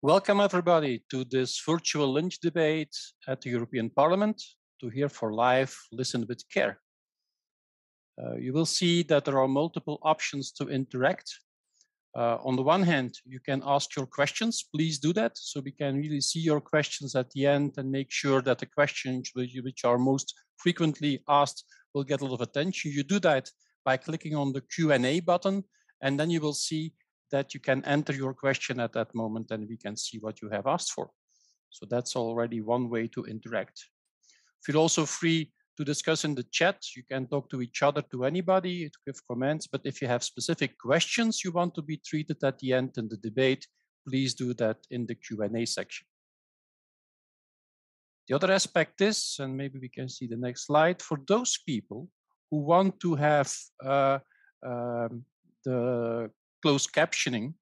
Welcome everybody to this virtual lunch debate at the European Parliament. To hear for live, listen with care. You will see that there are multiple options to interact. On the one hand, you can ask your questions. Please do that so we can really see your questions at the end and make sure that the questions which are most frequently asked will get a lot of attention. You do that by clicking on the Q&A button, and then you will see that you can enter your question at that moment and we can see what you have asked for. So that's already one way to interact. Feel also free to discuss in the chat. You can talk to each other, to anybody, to give comments, but if you have specific questions you want to be treated at the end in the debate, please do that in the Q&A section. The other aspect is, and maybe we can see the next slide, for those people who want to have the closed captioning.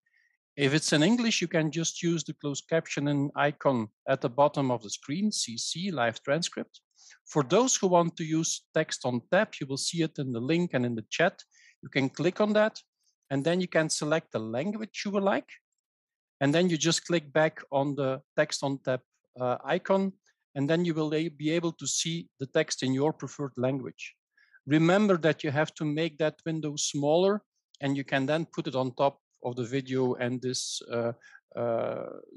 If it's in English, you can just use the closed captioning icon at the bottom of the screen, CC, live transcript. For those who want to use text on tap, you will see it in the link and in the chat. You can click on that, and then you can select the language you would like. And then you just click back on the text on tap icon, and then you will be able to see the text in your preferred language. Remember that you have to make that window smaller, and you can then put it on top of the video and this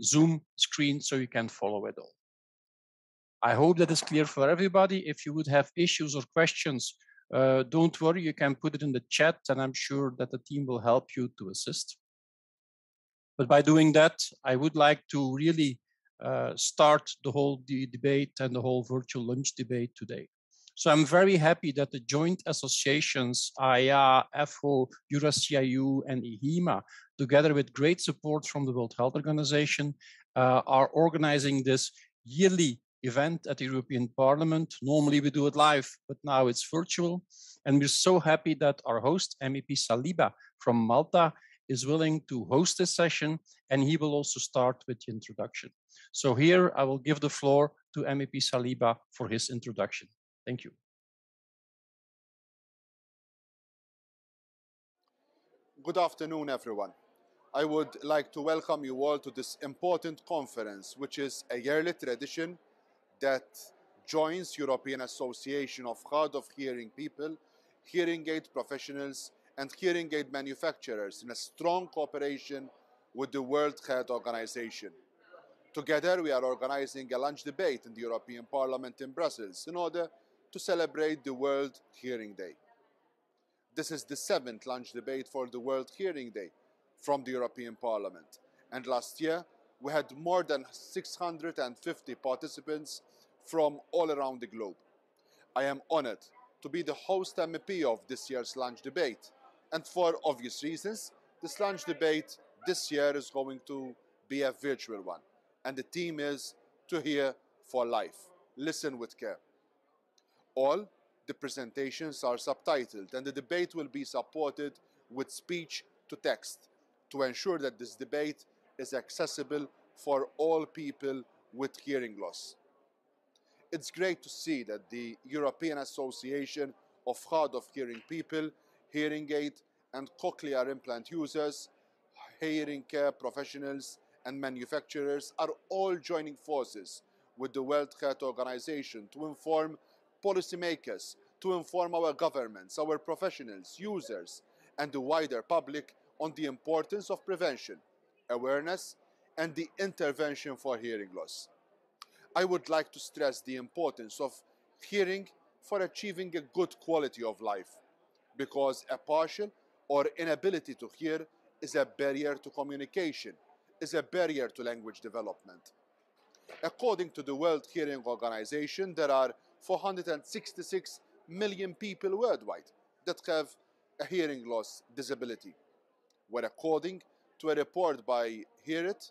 Zoom screen so you can follow it all. I hope that is clear for everybody. If you would have issues or questions, don't worry, you can put it in the chat and I'm sure that the team will help you to assist. But by doing that, I would like to really start the whole debate and the whole virtual lunch debate today. So I'm very happy that the joint associations, AIA, FO, EuroCIU, and EHIMA, together with great support from the World Health Organization, are organizing this yearly event at the European Parliament. Normally we do it live, but now it's virtual. And we're so happy that our host, MEP Saliba from Malta, is willing to host this session, and he will also start with the introduction. So here I will give the floor to MEP Saliba for his introduction. Thank you. Good afternoon, everyone. I would like to welcome you all to this important conference, which is a yearly tradition that joins European Association of Hard of Hearing People, hearing aid professionals, and hearing aid manufacturers in a strong cooperation with the World Health Organization. Together, we are organizing a lunch debate in the European Parliament in Brussels in order to celebrate the World Hearing Day. This is the 7th lunch debate for the World Hearing Day from the European Parliament. And last year, we had more than 650 participants from all around the globe. I am honored to be the host MEP of this year's lunch debate. And for obvious reasons, this lunch debate this year is going to be a virtual one. And the theme is to hear for life. Listen with care. All the presentations are subtitled, and the debate will be supported with speech to text to ensure that this debate is accessible for all people with hearing loss. It's great to see that the European Association of Hard of Hearing People, hearing aid and cochlear implant users, hearing care professionals and manufacturers are all joining forces with the World Health Organization to inform policymakers, to inform our governments, our professionals, users, and the wider public on the importance of prevention, awareness, and the intervention for hearing loss. I would like to stress the importance of hearing for achieving a good quality of life, because a partial or inability to hear is a barrier to communication, is a barrier to language development. According to the World Hearing Organization, there are 466 million people worldwide that have a hearing loss disability, where according to a report by HearIt,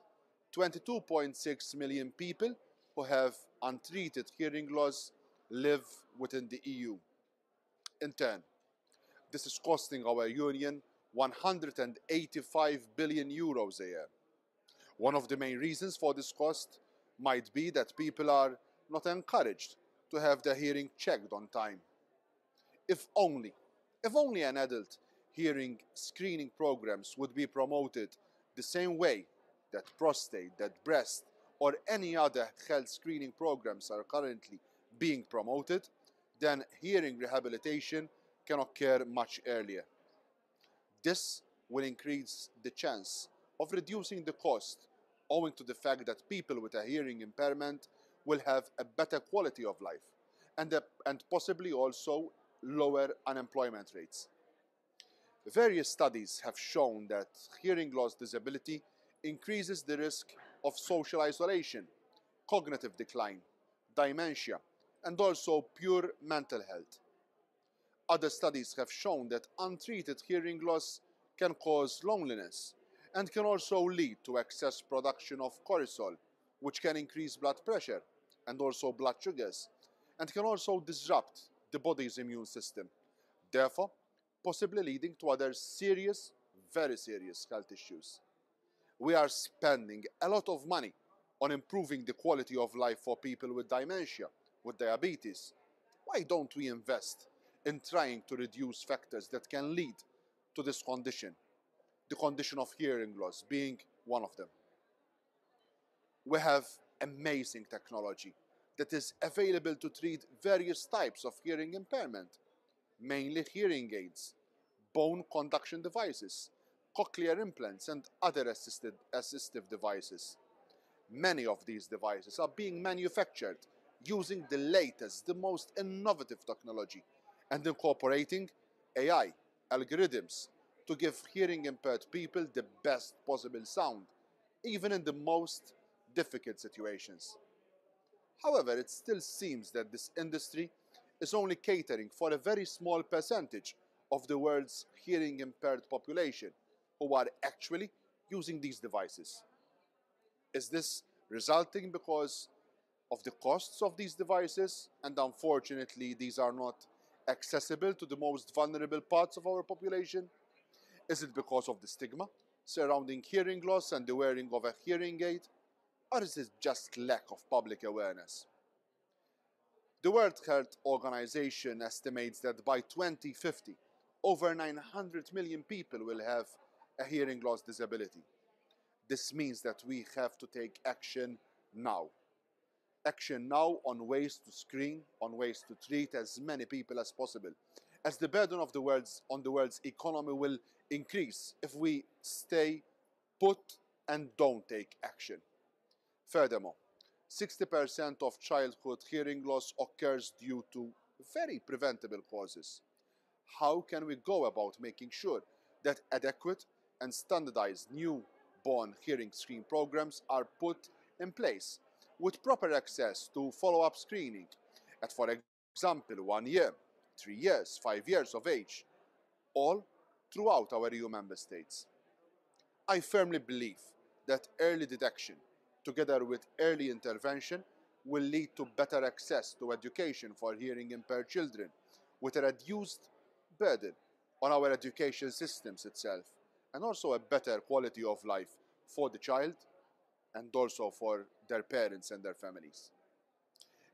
22.6 million people who have untreated hearing loss live within the EU. In turn, this is costing our union 185 billion euros a year. One of the main reasons for this cost might be that people are not encouraged to have their hearing checked on time. If only an adult hearing screening programs would be promoted the same way that prostate, that breast, or any other health screening programs are currently being promoted, then hearing rehabilitation can occur much earlier. This will increase the chance of reducing the cost, owing to the fact that people with a hearing impairment will have a better quality of life and possibly also lower unemployment rates. Various studies have shown that hearing loss disability increases the risk of social isolation, cognitive decline, dementia, and also pure mental health. Other studies have shown that untreated hearing loss can cause loneliness and can also lead to excess production of cortisol, which can increase blood pressure and also blood sugars, and can also disrupt the body's immune system, therefore possibly leading to other serious, very serious health issues. We are spending a lot of money on improving the quality of life for people with dementia, with diabetes. Why don't we invest in trying to reduce factors that can lead to this condition, the condition of hearing loss being one of them? We have amazing technology that is available to treat various types of hearing impairment, mainly hearing aids, bone conduction devices, cochlear implants, and other assistive devices. Many of these devices are being manufactured using the latest, the most innovative technology and incorporating AI algorithms to give hearing impaired people the best possible sound, even in the most difficult situations. However, it still seems that this industry is only catering for a very small percentage of the world's hearing impaired population who are actually using these devices. Is this resulting because of the costs of these devices, and unfortunately these are not accessible to the most vulnerable parts of our population? Is it because of the stigma surrounding hearing loss and the wearing of a hearing aid? Or is it just lack of public awareness? The World Health Organization estimates that by 2050, over 900 million people will have a hearing loss disability. This means that we have to take action now. Action now on ways to screen, on ways to treat as many people as possible, as the burden of on the world's economy will increase if we stay put and don't take action. Furthermore, 60% of childhood hearing loss occurs due to very preventable causes. How can we go about making sure that adequate and standardized newborn hearing screen programs are put in place with proper access to follow-up screening at, for example, 1 year, 3 years, 5 years of age, all throughout our EU member states? I firmly believe that early detection, together with early intervention, will lead to better access to education for hearing impaired children, with a reduced burden on our education systems itself, and also a better quality of life for the child and also for their parents and their families.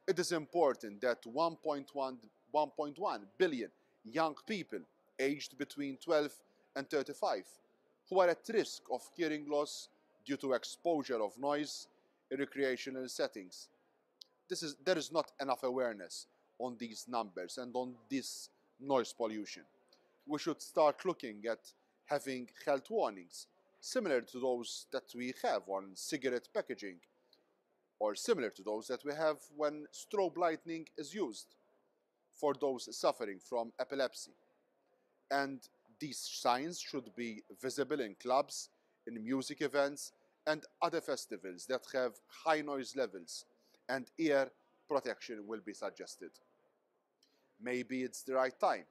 It is important that 1.1 billion young people aged between 12 and 35 who are at risk of hearing loss due to exposure of noise in recreational settings. There is not enough awareness on these numbers and on this noise pollution. We should start looking at having health warnings similar to those that we have on cigarette packaging, or similar to those that we have when strobe lighting is used for those suffering from epilepsy. And these signs should be visible in clubs, in music events, and other festivals that have high noise levels, and ear protection will be suggested. Maybe it's the right time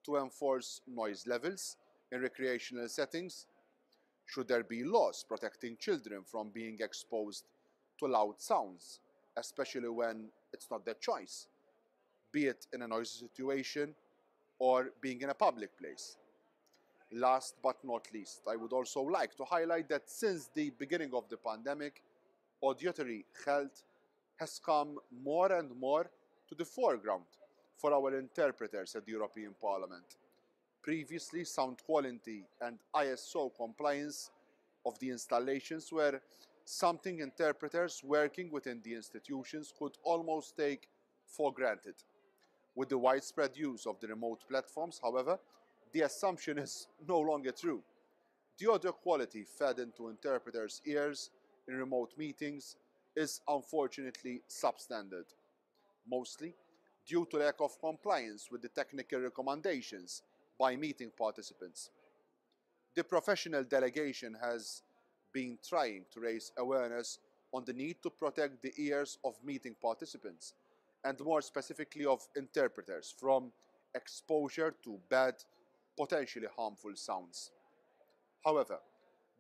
to enforce noise levels in recreational settings. Should there be laws protecting children from being exposed to loud sounds, especially when it's not their choice, be it in a noisy situation or being in a public place? Last but not least, I would also like to highlight that since the beginning of the pandemic, auditory health has come more and more to the foreground for our interpreters at the European Parliament. Previously, sound quality and ISO compliance of the installations were something interpreters working within the institutions could almost take for granted. With the widespread use of the remote platforms, however, the assumption is no longer true. The audio quality fed into interpreters' ears in remote meetings is unfortunately substandard, mostly due to lack of compliance with the technical recommendations by meeting participants. The professional delegation has been trying to raise awareness on the need to protect the ears of meeting participants, and more specifically of interpreters, from exposure to bad, potentially harmful sounds. However,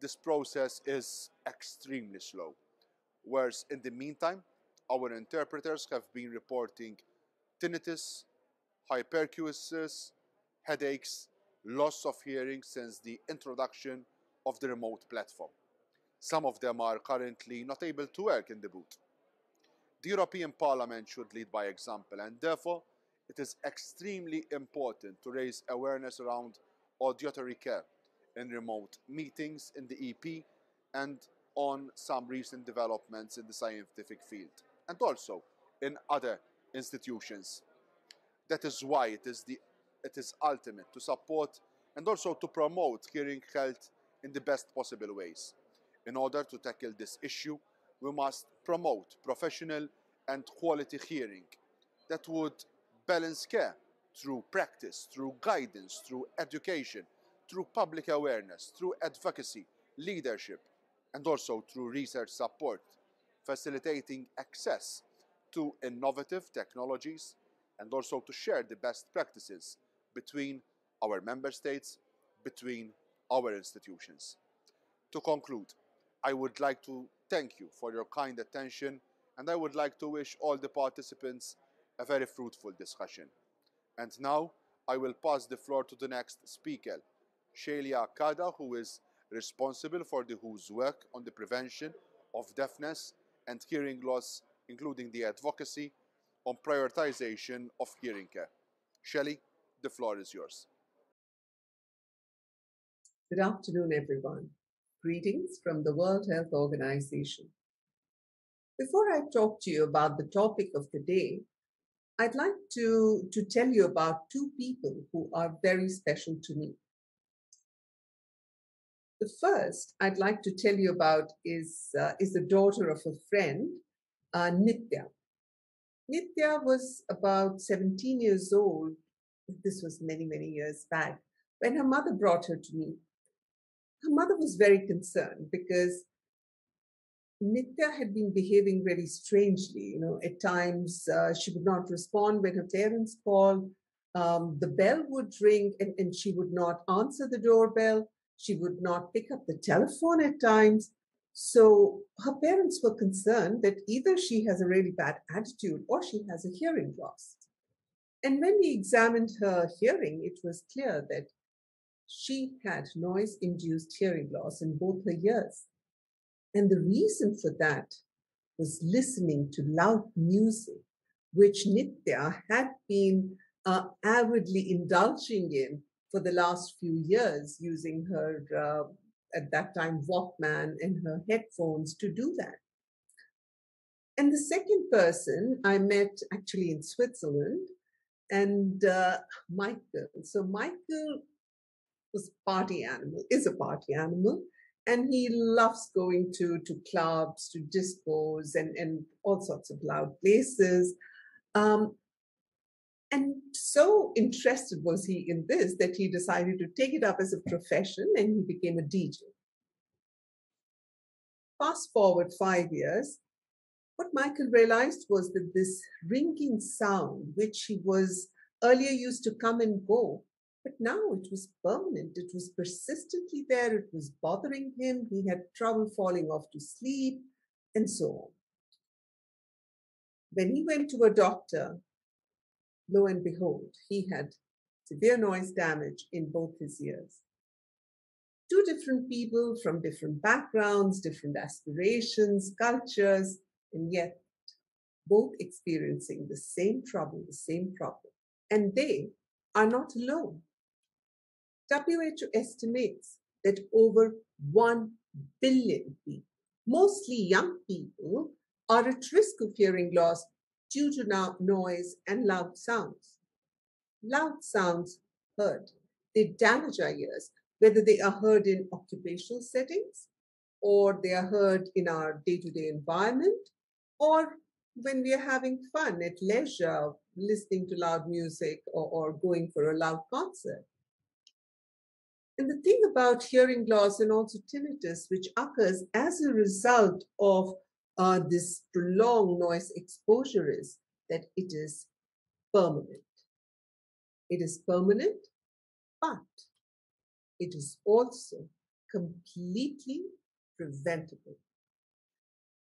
this process is extremely slow, whereas in the meantime, our interpreters have been reporting tinnitus, hyperacusis, headaches, loss of hearing since the introduction of the remote platform. Some of them are currently not able to work in the booth. The European Parliament should lead by example, and therefore it is extremely important to raise awareness around auditory care in remote meetings in the EP and on some recent developments in the scientific field, and also in other institutions. That is why it is ultimate to support and also to promote hearing health in the best possible ways. In order to tackle this issue, we must promote professional and quality hearing that would balance care through practice, through guidance, through education, through public awareness, through advocacy, leadership, and also through research support, facilitating access to innovative technologies and also to share the best practices between our member states, between our institutions. To conclude, I would like to thank you for your kind attention, and I would like to wish all the participants a very fruitful discussion. And now I will pass the floor to the next speaker, Shelia Kada, who is responsible for the WHO's work on the prevention of deafness and hearing loss, including the advocacy on prioritization of hearing care. Shelley, the floor is yours. Good afternoon, everyone. Greetings from the World Health Organization. Before I talk to you about the topic of the day, I'd like to tell you about two people who are very special to me. The first I'd like to tell you about is the daughter of a friend, Nitya. Nitya was about 17 years old. This was many, many years back, when her mother brought her to me. Her mother was very concerned because Nitya had been behaving very strangely. At times she would not respond when her parents called. The bell would ring and she would not answer the doorbell. She would not pick up the telephone at times. So her parents were concerned that either she has a really bad attitude or she has a hearing loss. And when we examined her hearing, it was clear that she had noise-induced hearing loss in both her ears. And the reason for that was listening to loud music, which Nitya had been avidly indulging in for the last few years, using her, at that time, Walkman and her headphones to do that. And the second person I met actually in Switzerland, and Michael. So Michael was a party animal, is a party animal, and he loves going to clubs, to discos, and all sorts of loud places. And so interested was he in this that he decided to take it up as a profession, and he became a DJ. Fast forward 5 years, what Michael realized was that this ringing sound, which he was earlier used to come and go, but now it was permanent. It was persistently there. It was bothering him. He had trouble falling off to sleep, and so on. When he went to a doctor, lo and behold, he had severe noise damage in both his ears. Two different people from different backgrounds, different aspirations, cultures, and yet both experiencing the same trouble, the same problem. And they are not alone. WHO estimates that over 1 billion people, mostly young people, are at risk of hearing loss due to noise and loud sounds. Loud sounds heard. They damage our ears, whether they are heard in occupational settings or they are heard in our day-to-day environment or when we are having fun at leisure, listening to loud music or going for a loud concert. And the thing about hearing loss and also tinnitus, which occurs as a result of this prolonged noise exposure, is that it is permanent. It is permanent, but it is also completely preventable.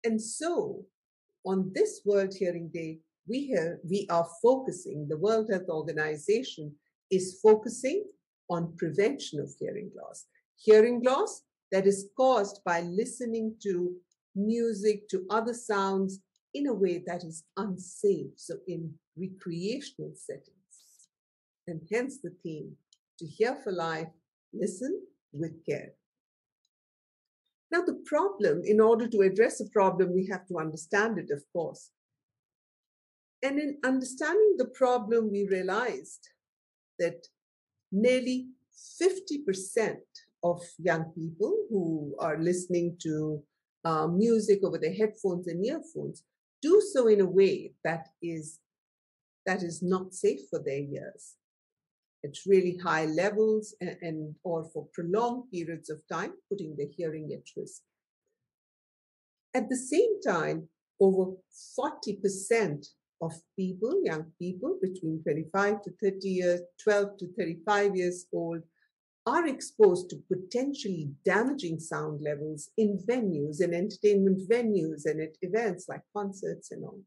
And so, on this World Hearing Day, we are focusing, the World Health Organization is focusing on prevention of hearing loss that is caused by listening to music, to other sounds in a way that is unsafe, so in recreational settings. And hence the theme, to hear for life, listen with care. Now the problem, in order to address a problem, we have to understand it, of course. And in understanding the problem, we realized that nearly 50% of young people who are listening to music over their headphones and earphones do so in a way that is not safe for their ears. At really high levels and or for prolonged periods of time, putting their hearing at risk. At the same time, over 40% of people, young people between 25 to 30 years, 12 to 35 years old, are exposed to potentially damaging sound levels in venues, in entertainment venues, and at events like concerts and all.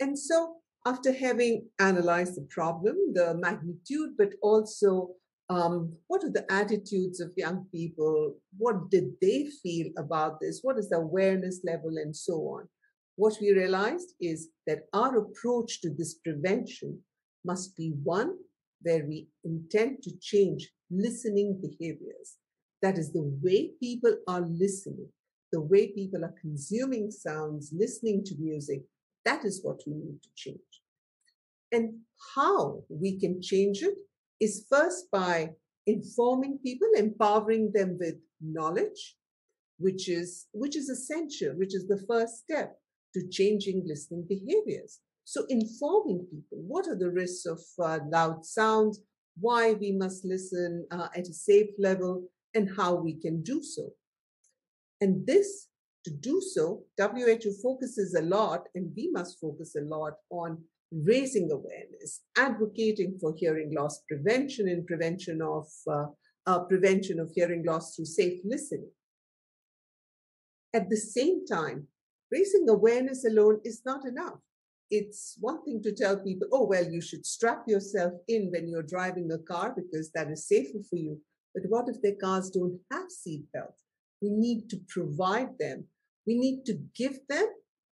And so, after having analyzed the problem, the magnitude, but also what are the attitudes of young people? What did they feel about this? What is the awareness level and so on? What we realized is that our approach to this prevention must be one where we intend to change listening behaviors. That is the way people are listening, the way people are consuming sounds, listening to music. That is what we need to change. And how we can change it is first by informing people, empowering them with knowledge, which is essential, which is the first step to changing listening behaviors. So informing people, what are the risks of loud sounds, why we must listen at a safe level, and how we can do so. And this, to do so, WHO focuses a lot, and we must focus a lot on raising awareness, advocating for hearing loss prevention and prevention of hearing loss through safe listening. At the same time, raising awareness alone is not enough. It's one thing to tell people, oh, well, you should strap yourself in when you're driving a car because that is safer for you. But what if their cars don't have seat belts? We need to provide them. We need to give them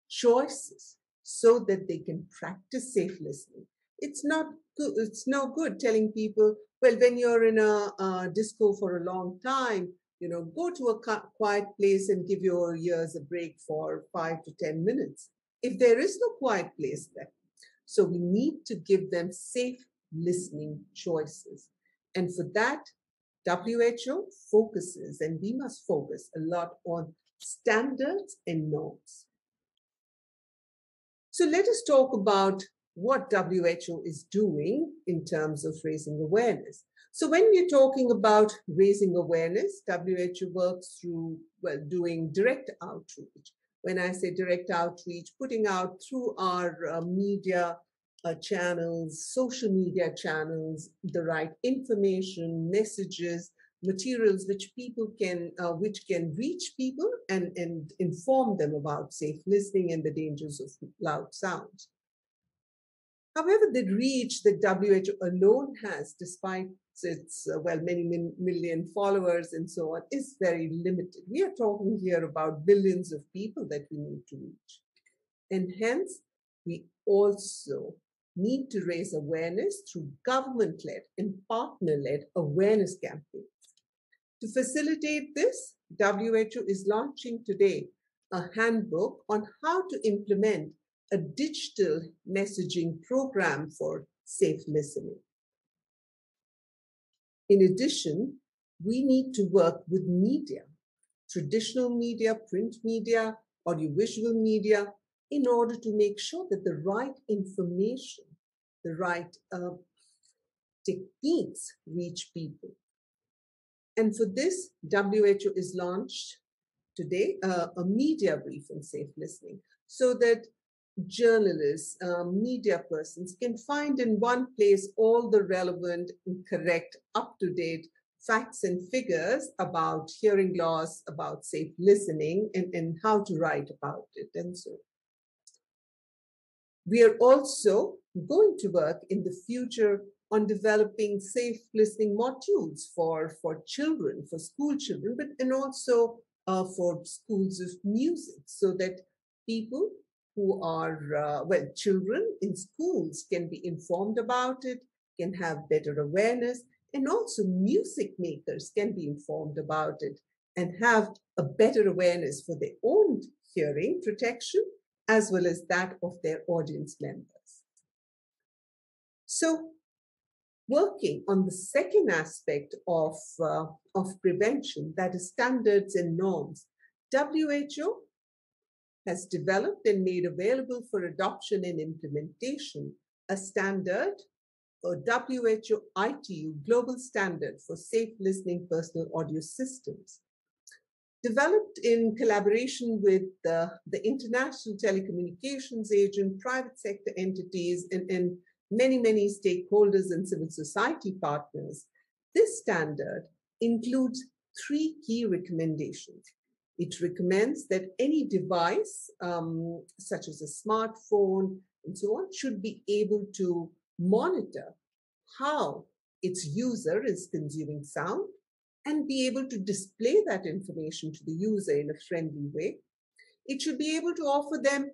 choices so that they can practice safe listening. It's no good telling people, well, when you're in a disco for a long time, go to a quiet place and give your ears a break for 5 to 10 minutes. If there is no quiet place there. So we need to give them safe listening choices. And for that, WHO focuses, and we must focus a lot on standards and norms. So let us talk about what WHO is doing in terms of raising awareness. So when we're talking about raising awareness, WHO works through, doing direct outreach. When I say direct outreach, putting out through our media channels, social media channels, the right information, messages, materials which people can, which can reach people and inform them about safe listening and the dangers of loud sounds. However, the reach that WHO alone has, despite its many million followers and so on, is very limited. We are talking here about billions of people that we need to reach. And hence, we also need to raise awareness through government-led and partner-led awareness campaigns. To facilitate this, WHO is launching today a handbook on how to implement a digital messaging program for safe listening. In addition, we need to work with media, traditional media, print media, audiovisual media, in order to make sure that the right information, the right techniques reach people. And for this, WHO is launched today a media brief on safe listening so that journalists, media persons can find in one place all the relevant and correct, up-to-date facts and figures about hearing loss, about safe listening, and how to write about it, and so on. We are also going to work in the future on developing safe listening modules for children, for school children, and also for schools of music, so that people who are, children in schools can be informed about it, can have better awareness, and also music makers can be informed about it and have a better awareness for their own hearing protection as well as that of their audience members. So, working on the second aspect of prevention, that is standards and norms, WHO has developed and made available for adoption and implementation a standard, or WHO ITU Global Standard for Safe Listening Personal Audio Systems, developed in collaboration with the International Telecommunications Agent, private sector entities, and many stakeholders and civil society partners. This standard includes 3 key recommendations. It recommends that any device, such as a smartphone and so on, should be able to monitor how its user is consuming sound and be able to display that information to the user in a friendly way. It should be able to offer them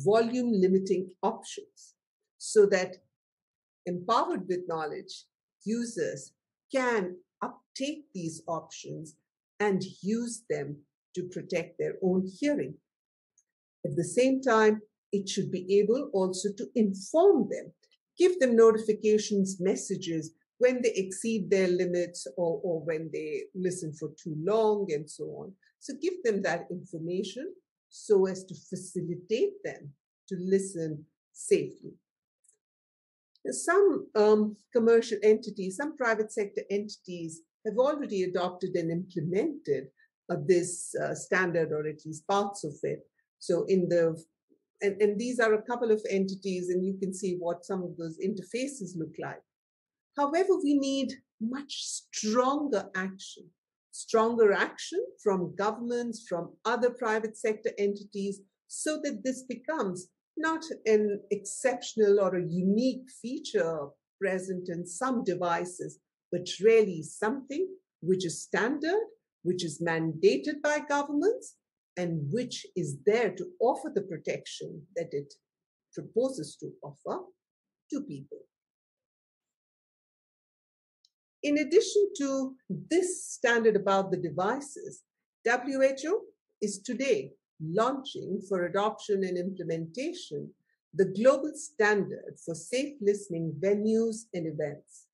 volume limiting options so that, empowered with knowledge, users can uptake these options and use them to protect their own hearing. At the same time, it should be able also to inform them, give them notifications, messages when they exceed their limits or when they listen for too long and so on. So give them that information so as to facilitate them to listen safely. Some commercial entities, some private sector entities have already adopted and implemented this standard, or at least parts of it. So and these are a couple of entities, and you can see what some of those interfaces look like. However, we need much stronger action from governments, from other private sector entities, so that this becomes not an exceptional or a unique feature present in some devices, but really something which is standard, which is mandated by governments, and which is there to offer the protection that it proposes to offer to people. In addition to this standard about the devices, WHO is today launching for adoption and implementation the global standard for safe listening venues and events.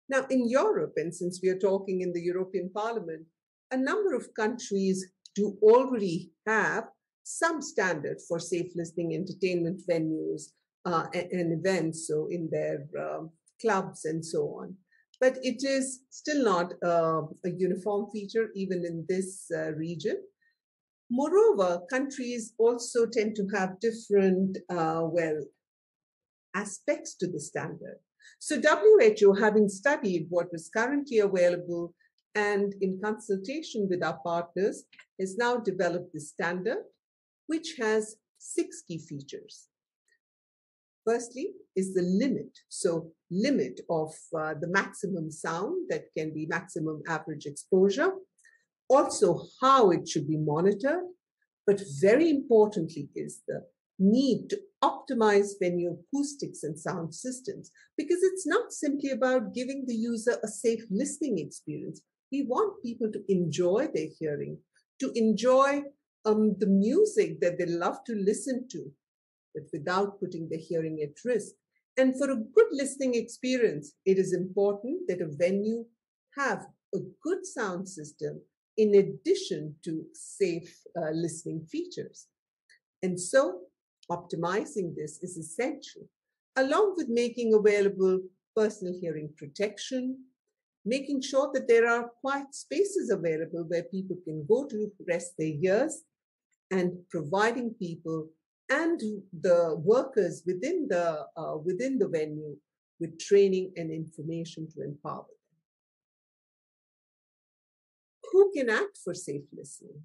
Now, in Europe, and since we are talking in the European Parliament, a number of countries do already have some standard for safe listening entertainment venues and events, so in their clubs and so on. But it is still not a uniform feature, even in this region. Moreover, countries also tend to have different, aspects to the standard. So WHO, having studied what was currently available and in consultation with our partners, has now developed this standard, which has 6 key features. Firstly is the limit. So limit of the maximum sound, that can be maximum average exposure. Also how it should be monitored. But very importantly is the need to optimize venue acoustics and sound systems, because it's not simply about giving the user a safe listening experience, We want people to enjoy their hearing, to enjoy the music that they love to listen to, but without putting their hearing at risk. And for a good listening experience, it is important that a venue have a good sound system in addition to safe listening features. And so optimizing this is essential, along with making available personal hearing protection, making sure that there are quiet spaces available where people can go to rest their ears, and providing people and the workers within the venue with training and information to empower them. Who can act for safe listening?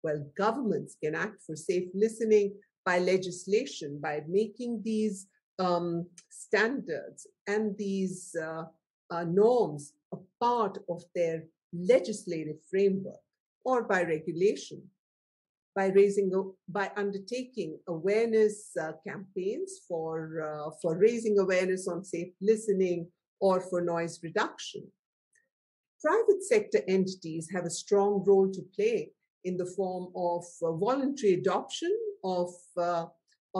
Well, governments can act for safe listening by legislation, by making these standards and these norms a part of their legislative framework, or by regulation, by undertaking awareness campaigns for raising awareness on safe listening or for noise reduction. Private sector entities have a strong role to play in the form of voluntary adoption of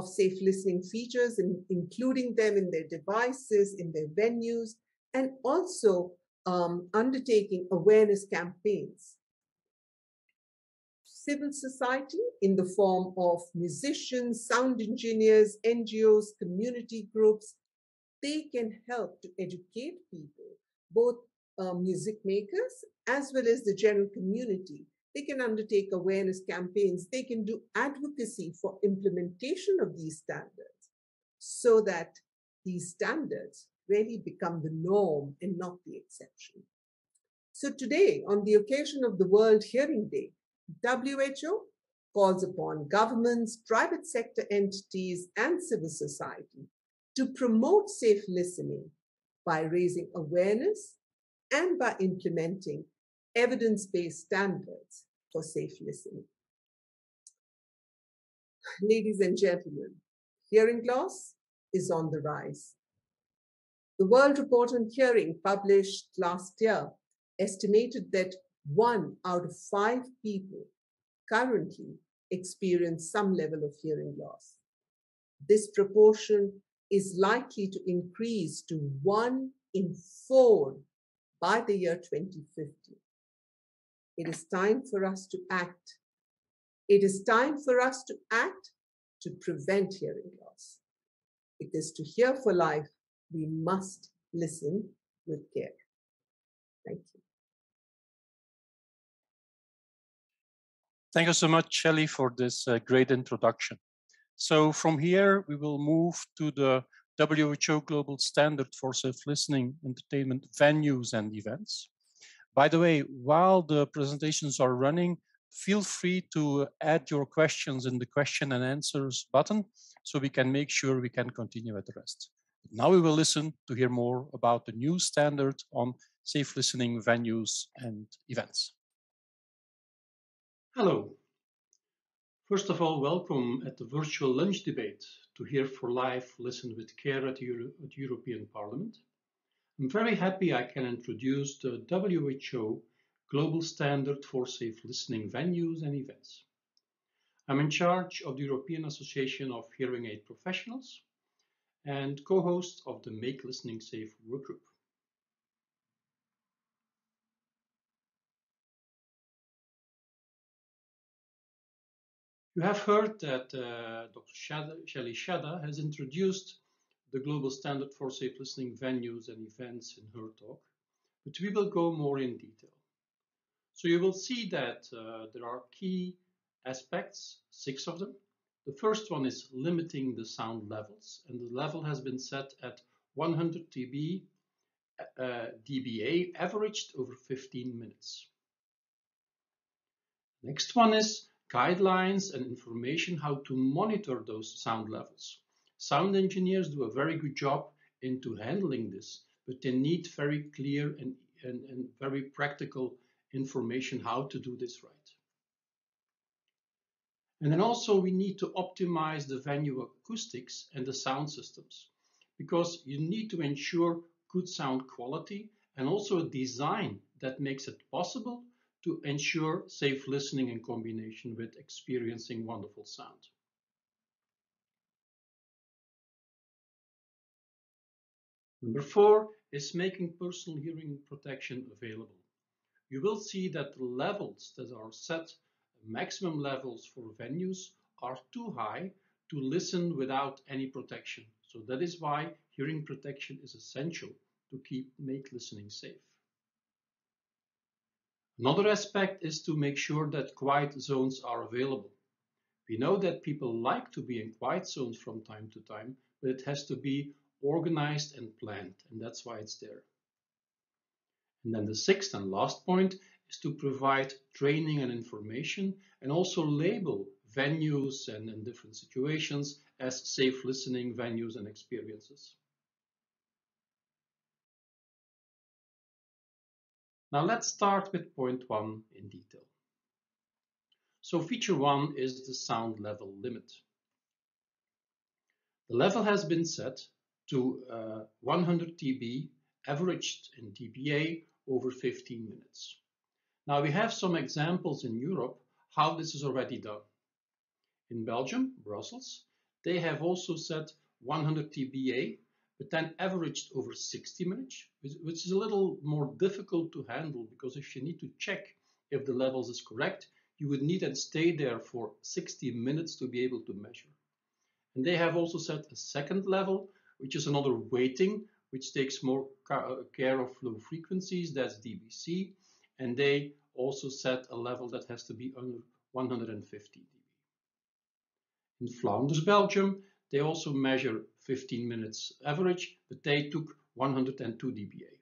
safe listening features, including them in their devices, in their venues, and also undertaking awareness campaigns. Civil society, in the form of musicians, sound engineers, NGOs, community groups, they can help to educate people, both music makers as well as the general community. They can undertake awareness campaigns. They can do advocacy for implementation of these standards so that these standards really become the norm and not the exception. So today, on the occasion of the World Hearing Day, WHO calls upon governments, private sector entities, and civil society to promote safe listening by raising awareness and by implementing evidence-based standards for safe listening. Ladies and gentlemen, hearing loss is on the rise. The World Report on Hearing, published last year, estimated that 1 out of 5 people currently experience some level of hearing loss. This proportion is likely to increase to 1 in 4 by the year 2050. It is time for us to act. It is time for us to act to prevent hearing loss. Because to hear for life, we must listen with care. Thank you. Thank you so much, Shelley, for this great introduction. So from here, we will move to the WHO Global Standard for Safe Listening Entertainment Venues and Events. By the way, while the presentations are running, feel free to add your questions in the question and answers button so we can make sure we can continue with the rest. Now we will listen to hear more about the new standard on safe listening venues and events. Hello. First of all, welcome at the virtual lunch debate to Hear for Life, Listen with Care at the European Parliament. I'm very happy I can introduce the WHO Global Standard for Safe Listening Venues and Events. I'm in charge of the European Association of Hearing Aid Professionals and co-host of the Make Listening Safe workgroup. You have heard that Dr. Shelley Shada has introduced the global standard for safe listening venues and events in her talk, but we will go more in detail. So you will see that there are key aspects, 6 of them. The first one is limiting the sound levels, and the level has been set at 100 dB dBA averaged over 15 minutes. Next one is guidelines and information how to monitor those sound levels. Sound engineers do a very good job into handling this, but they need very clear and very practical information how to do this right. And then also we need to optimize the venue acoustics and the sound systems, because you need to ensure good sound quality and also a design that makes it possible to ensure safe listening in combination with experiencing wonderful sound. Number 4 is making personal hearing protection available. You will see that the levels that are set, maximum levels for venues, are too high to listen without any protection. So that is why hearing protection is essential to make listening safe. Another aspect is to make sure that quiet zones are available. We know that people like to be in quiet zones from time to time, but it has to be organized and planned, and that's why it's there. And then the sixth and last point is to provide training and information and also label venues and in different situations as safe listening venues and experiences. Now let's start with point 1 in detail. So feature 1 is the sound level limit. The level has been set to 100 dB, averaged in dBA over 15 minutes. Now we have some examples in Europe how this is already done. In Belgium, Brussels, they have also set 100 dBA, but then averaged over 60 minutes, which is a little more difficult to handle because if you need to check if the levels is correct, you would need to stay there for 60 minutes to be able to measure. And they have also set a second level, which is another weighting, which takes more care of low frequencies, that's DBC, and they also set a level that has to be under 150 dB. In Flanders, Belgium, they also measure 15 minutes average, but they took 102 dBA.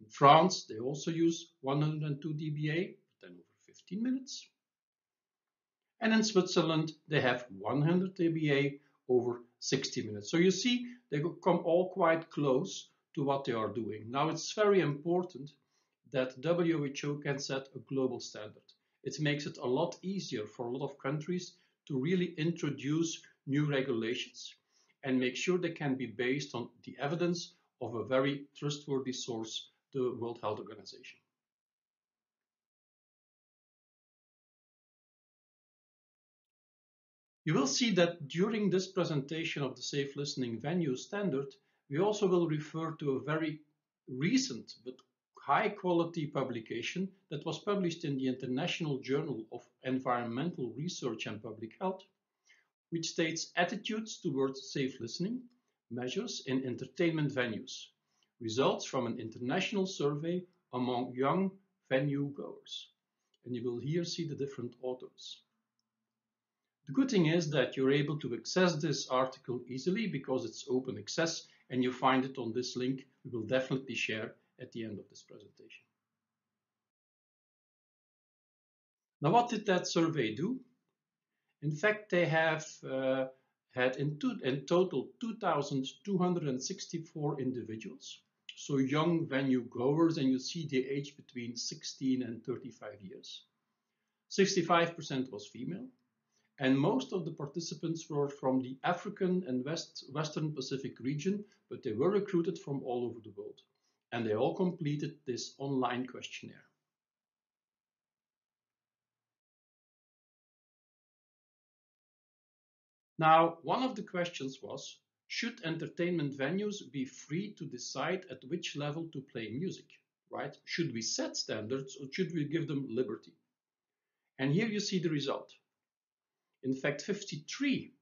In France, they also use 102 dBA, but then over 15 minutes. And in Switzerland, they have 100 dBA over 60 minutes. So you see, they come all quite close to what they are doing. Now, it's very important that WHO can set a global standard. It makes it a lot easier for a lot of countries to really introduce new regulations and make sure they can be based on the evidence of a very trustworthy source, the World Health Organization. You will see that during this presentation of the Safe Listening Venue Standard, we also will refer to a very recent but high quality publication that was published in the International Journal of Environmental Research and Public Health, which states attitudes towards safe listening measures in entertainment venues, results from an international survey among young venue goers. And you will here see the different authors. The good thing is that you're able to access this article easily because it's open access and you find it on this link we will definitely share at the end of this presentation. Now, what did that survey do? In fact, they have had in total 2,264 individuals, so young venue goers, and you see the age between 16 and 35 years. 65% was female. And most of the participants were from the African and Western Pacific region, but they were recruited from all over the world. And they all completed this online questionnaire. Now, one of the questions was, should entertainment venues be free to decide at which level to play music, right? Should we set standards or should we give them liberty? And here you see the result. In fact, 53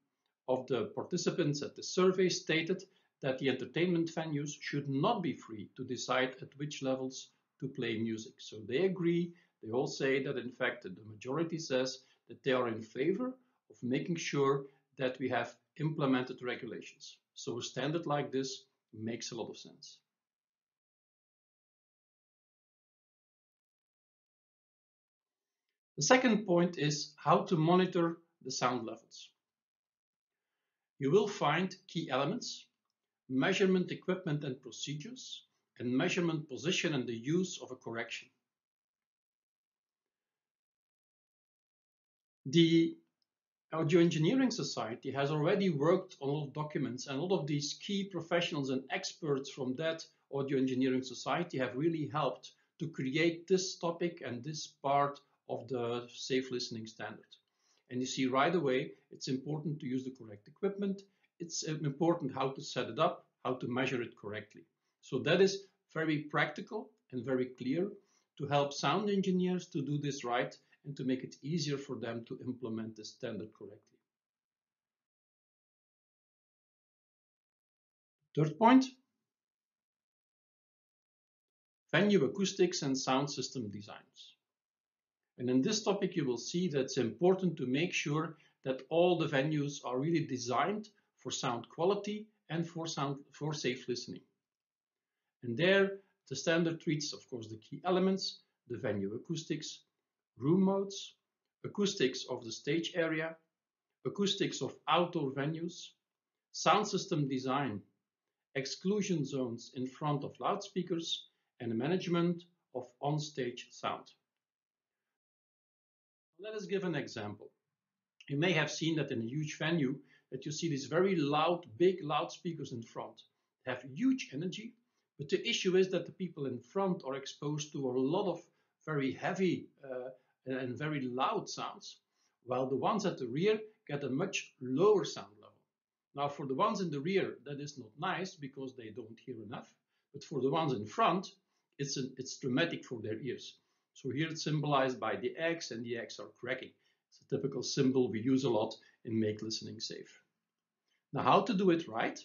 of the participants at the survey stated that the entertainment venues should not be free to decide at which levels to play music. So they agree, they all say that in fact the majority says that they are in favor of making sure that we have implemented regulations. So a standard like this makes a lot of sense. The second point is how to monitor the sound levels. You will find key elements, measurement equipment and procedures, and measurement position and the use of a correction. The Audio Engineering Society has already worked on a lot of documents, and a lot of these key professionals and experts from that Audio Engineering Society have really helped to create this topic and this part of the safe listening standard. And you see right away, it's important to use the correct equipment. It's important how to set it up, how to measure it correctly. So that is very practical and very clear to help sound engineers to do this right and to make it easier for them to implement this standard correctly. Third point, venue acoustics and sound system designs. And in this topic, you will see that it's important to make sure that all the venues are really designed for sound quality and for safe listening. And there, the standard treats, of course, the key elements, the venue acoustics, room modes, acoustics of the stage area, acoustics of outdoor venues, sound system design, exclusion zones in front of loudspeakers, and management of on-stage sound. Let us give an example. You may have seen that in a huge venue that you see these very loud, big loudspeakers in front. They have huge energy, but the issue is that the people in front are exposed to a lot of very heavy and very loud sounds, while the ones at the rear get a much lower sound level. Now, for the ones in the rear, that is not nice because they don't hear enough, but for the ones in front, it's traumatic for their ears. So here it's symbolized by the eggs, and the eggs are cracking. It's a typical symbol we use a lot in Make Listening Safe. Now, how to do it right?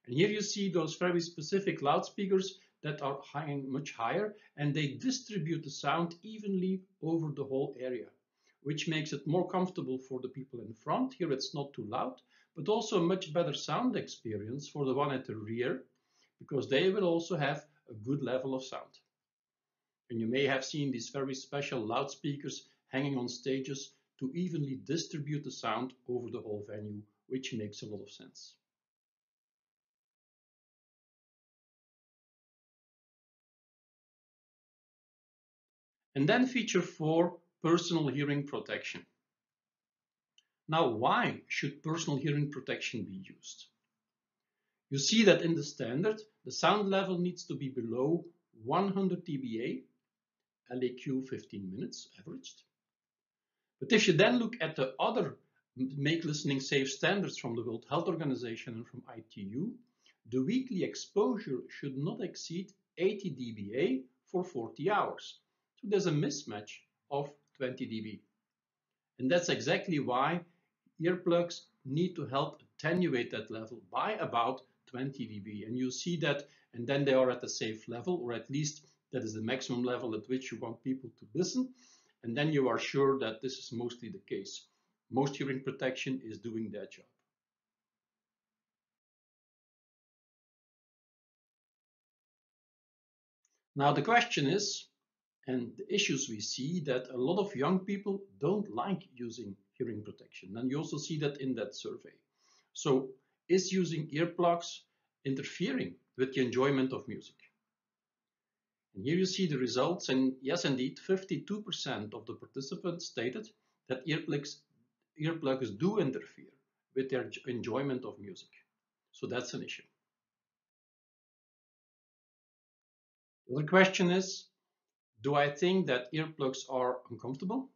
And here you see those very specific loudspeakers that are hanging much higher, and they distribute the sound evenly over the whole area, which makes it more comfortable for the people in front. Here it's not too loud, but also a much better sound experience for the one at the rear, because they will also have a good level of sound. And you may have seen these very special loudspeakers hanging on stages to evenly distribute the sound over the whole venue, which makes a lot of sense. And then feature 4, personal hearing protection. Now, why should personal hearing protection be used? You see that in the standard, the sound level needs to be below 100 dBA, LAQ 15 minutes averaged. But if you then look at the other Make Listening Safe standards from the World Health Organization and from ITU, the weekly exposure should not exceed 80 dBA for 40 hours. So there's a mismatch of 20 dB. And that's exactly why earplugs need to help attenuate that level by about 20 dB. And you see that, and then they are at a safe level, or at least that is the maximum level at which you want people to listen. And then you are sure that this is mostly the case. Most hearing protection is doing that job. Now the question is, and the issues we see, that a lot of young people don't like using hearing protection. And you also see that in that survey. So is using earplugs interfering with the enjoyment of music? And here you see the results, and yes, indeed, 52% of the participants stated that earplugs do interfere with their enjoyment of music. So that's an issue. The other question is, do I think that earplugs are uncomfortable?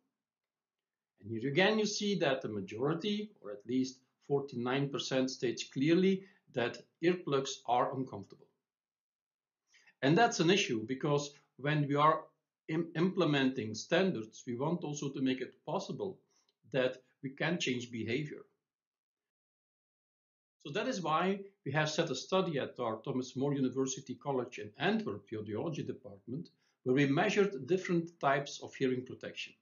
And here again, you see that the majority, or at least 49%, states clearly that earplugs are uncomfortable. And that's an issue because when we are implementing standards, we want also to make it possible that we can change behavior. So that is why we have set a study at our Thomas More University College in Antwerp, the audiology department, where we measured different types of hearing protection.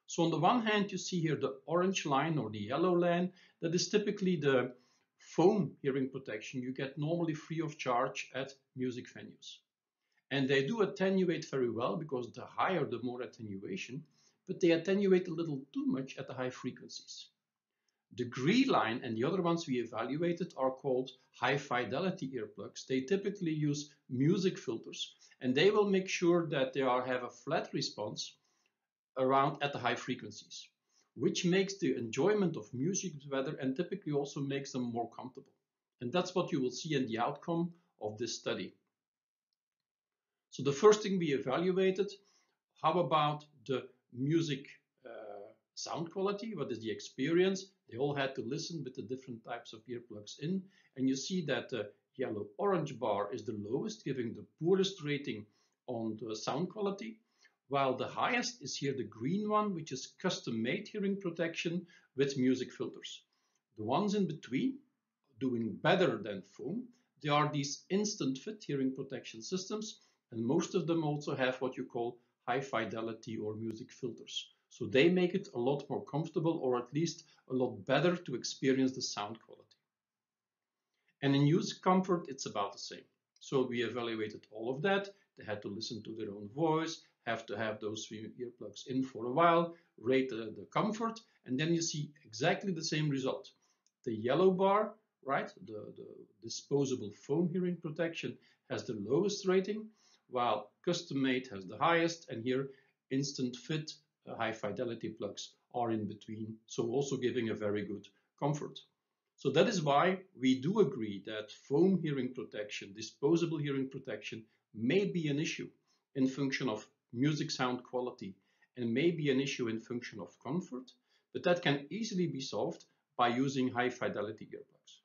So on the one hand, you see here the orange line or the yellow line. That is typically the foam hearing protection you get normally free of charge at music venues. And they do attenuate very well because the higher, the more attenuation, but they attenuate a little too much at the high frequencies. The green line and the other ones we evaluated are called high fidelity earplugs. They typically use music filters, and they will make sure that they have a flat response around at the high frequencies, which makes the enjoyment of music better and typically also makes them more comfortable. And that's what you will see in the outcome of this study. So the first thing we evaluated, how about the music sound quality? What is the experience? They all had to listen with the different types of earplugs in. And you see that the yellow-orange bar is the lowest, giving the poorest rating on the sound quality, while the highest is here the green one, which is custom-made hearing protection with music filters. The ones in between, doing better than foam, they are these instant fit hearing protection systems, and most of them also have what you call high fidelity or music filters. So they make it a lot more comfortable, or at least a lot better to experience the sound quality. And in use comfort, it's about the same. So we evaluated all of that. They had to listen to their own voice, have to have those earplugs in for a while, rate the comfort, and then you see exactly the same result. The yellow bar, right, the disposable foam hearing protection has the lowest rating, while custom-made has the highest, and here instant fit high fidelity plugs are in between, so also giving a very good comfort. So that is why we do agree that foam hearing protection, disposable hearing protection, may be an issue in function of music sound quality and may be an issue in function of comfort, but that can easily be solved by using high fidelity earplugs.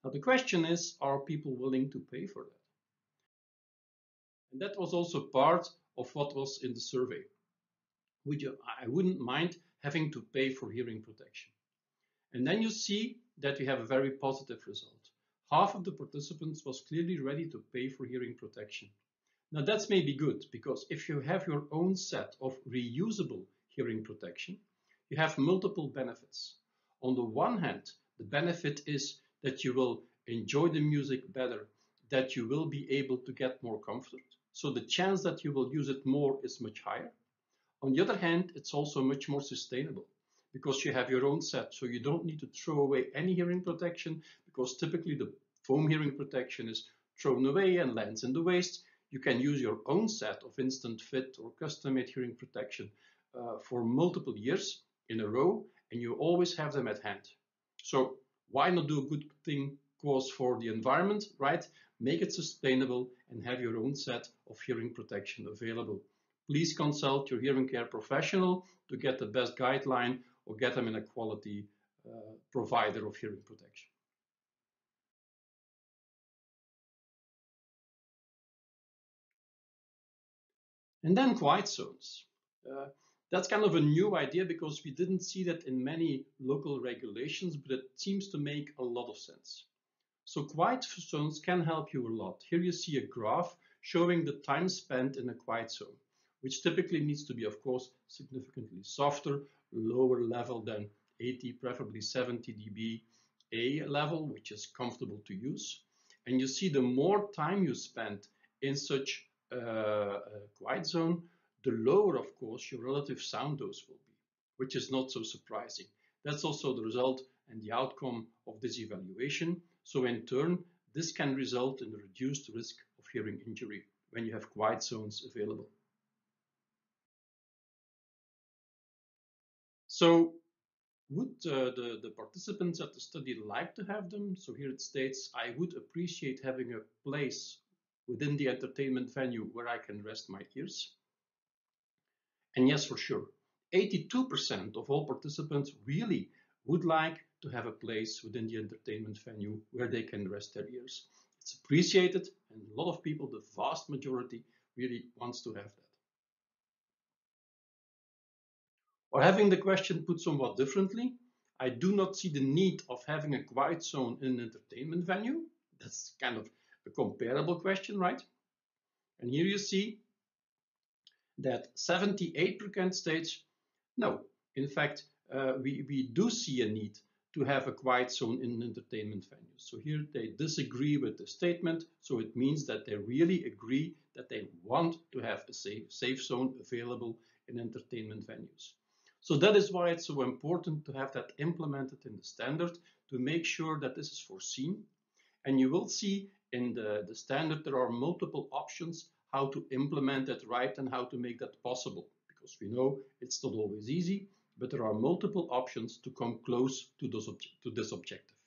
Now the question is, are people willing to pay for that? And that was also part of what was in the survey. I wouldn't mind having to pay for hearing protection. And then you see that we have a very positive result. Half of the participants was clearly ready to pay for hearing protection. Now that's maybe good, because if you have your own set of reusable hearing protection, you have multiple benefits. On the one hand, the benefit is that you will enjoy the music better, that you will be able to get more comfort. So the chance that you will use it more is much higher. On the other hand, it's also much more sustainable because you have your own set, so you don't need to throw away any hearing protection, because typically the foam hearing protection is thrown away and lands in the waste. You can use your own set of instant fit or custom-made hearing protection for multiple years in a row, and you always have them at hand. So why not do a good thing cause for the environment, right? Make it sustainable and have your own set of hearing protection available. Please consult your hearing care professional to get the best guideline or get them in a quality provider of hearing protection. And then quiet zones. That's kind of a new idea because we didn't see that in many local regulations, but it seems to make a lot of sense. So quiet zones can help you a lot. Here you see a graph showing the time spent in a quiet zone, which typically needs to be, of course, significantly softer, lower level than 80, preferably 70 dB A level, which is comfortable to use. And you see the more time you spend in such a quiet zone, the lower, of course, your relative sound dose will be, which is not so surprising. That's also the result and the outcome of this evaluation. So in turn, this can result in a reduced risk of hearing injury when you have quiet zones available. So would the participants at the study like to have them? So here it states, I would appreciate having a place within the entertainment venue where I can rest my ears. And yes, for sure, 82% of all participants really would like to have a place within the entertainment venue where they can rest their ears. It's appreciated, and a lot of people, the vast majority, really wants to have that. Or having the question put somewhat differently, I do not see the need of having a quiet zone in an entertainment venue. That's kind of a comparable question, right? And here you see that 78% states, no, in fact, we do see a need to have a quiet zone in entertainment venues. So here they disagree with the statement, so it means that they really agree that they want to have a safe zone available in entertainment venues. So that is why it's so important to have that implemented in the standard to make sure that this is foreseen. And you will see in the standard there are multiple options how to implement that right and how to make that possible, because we know it's not always easy, but there are multiple options to come close to this objective.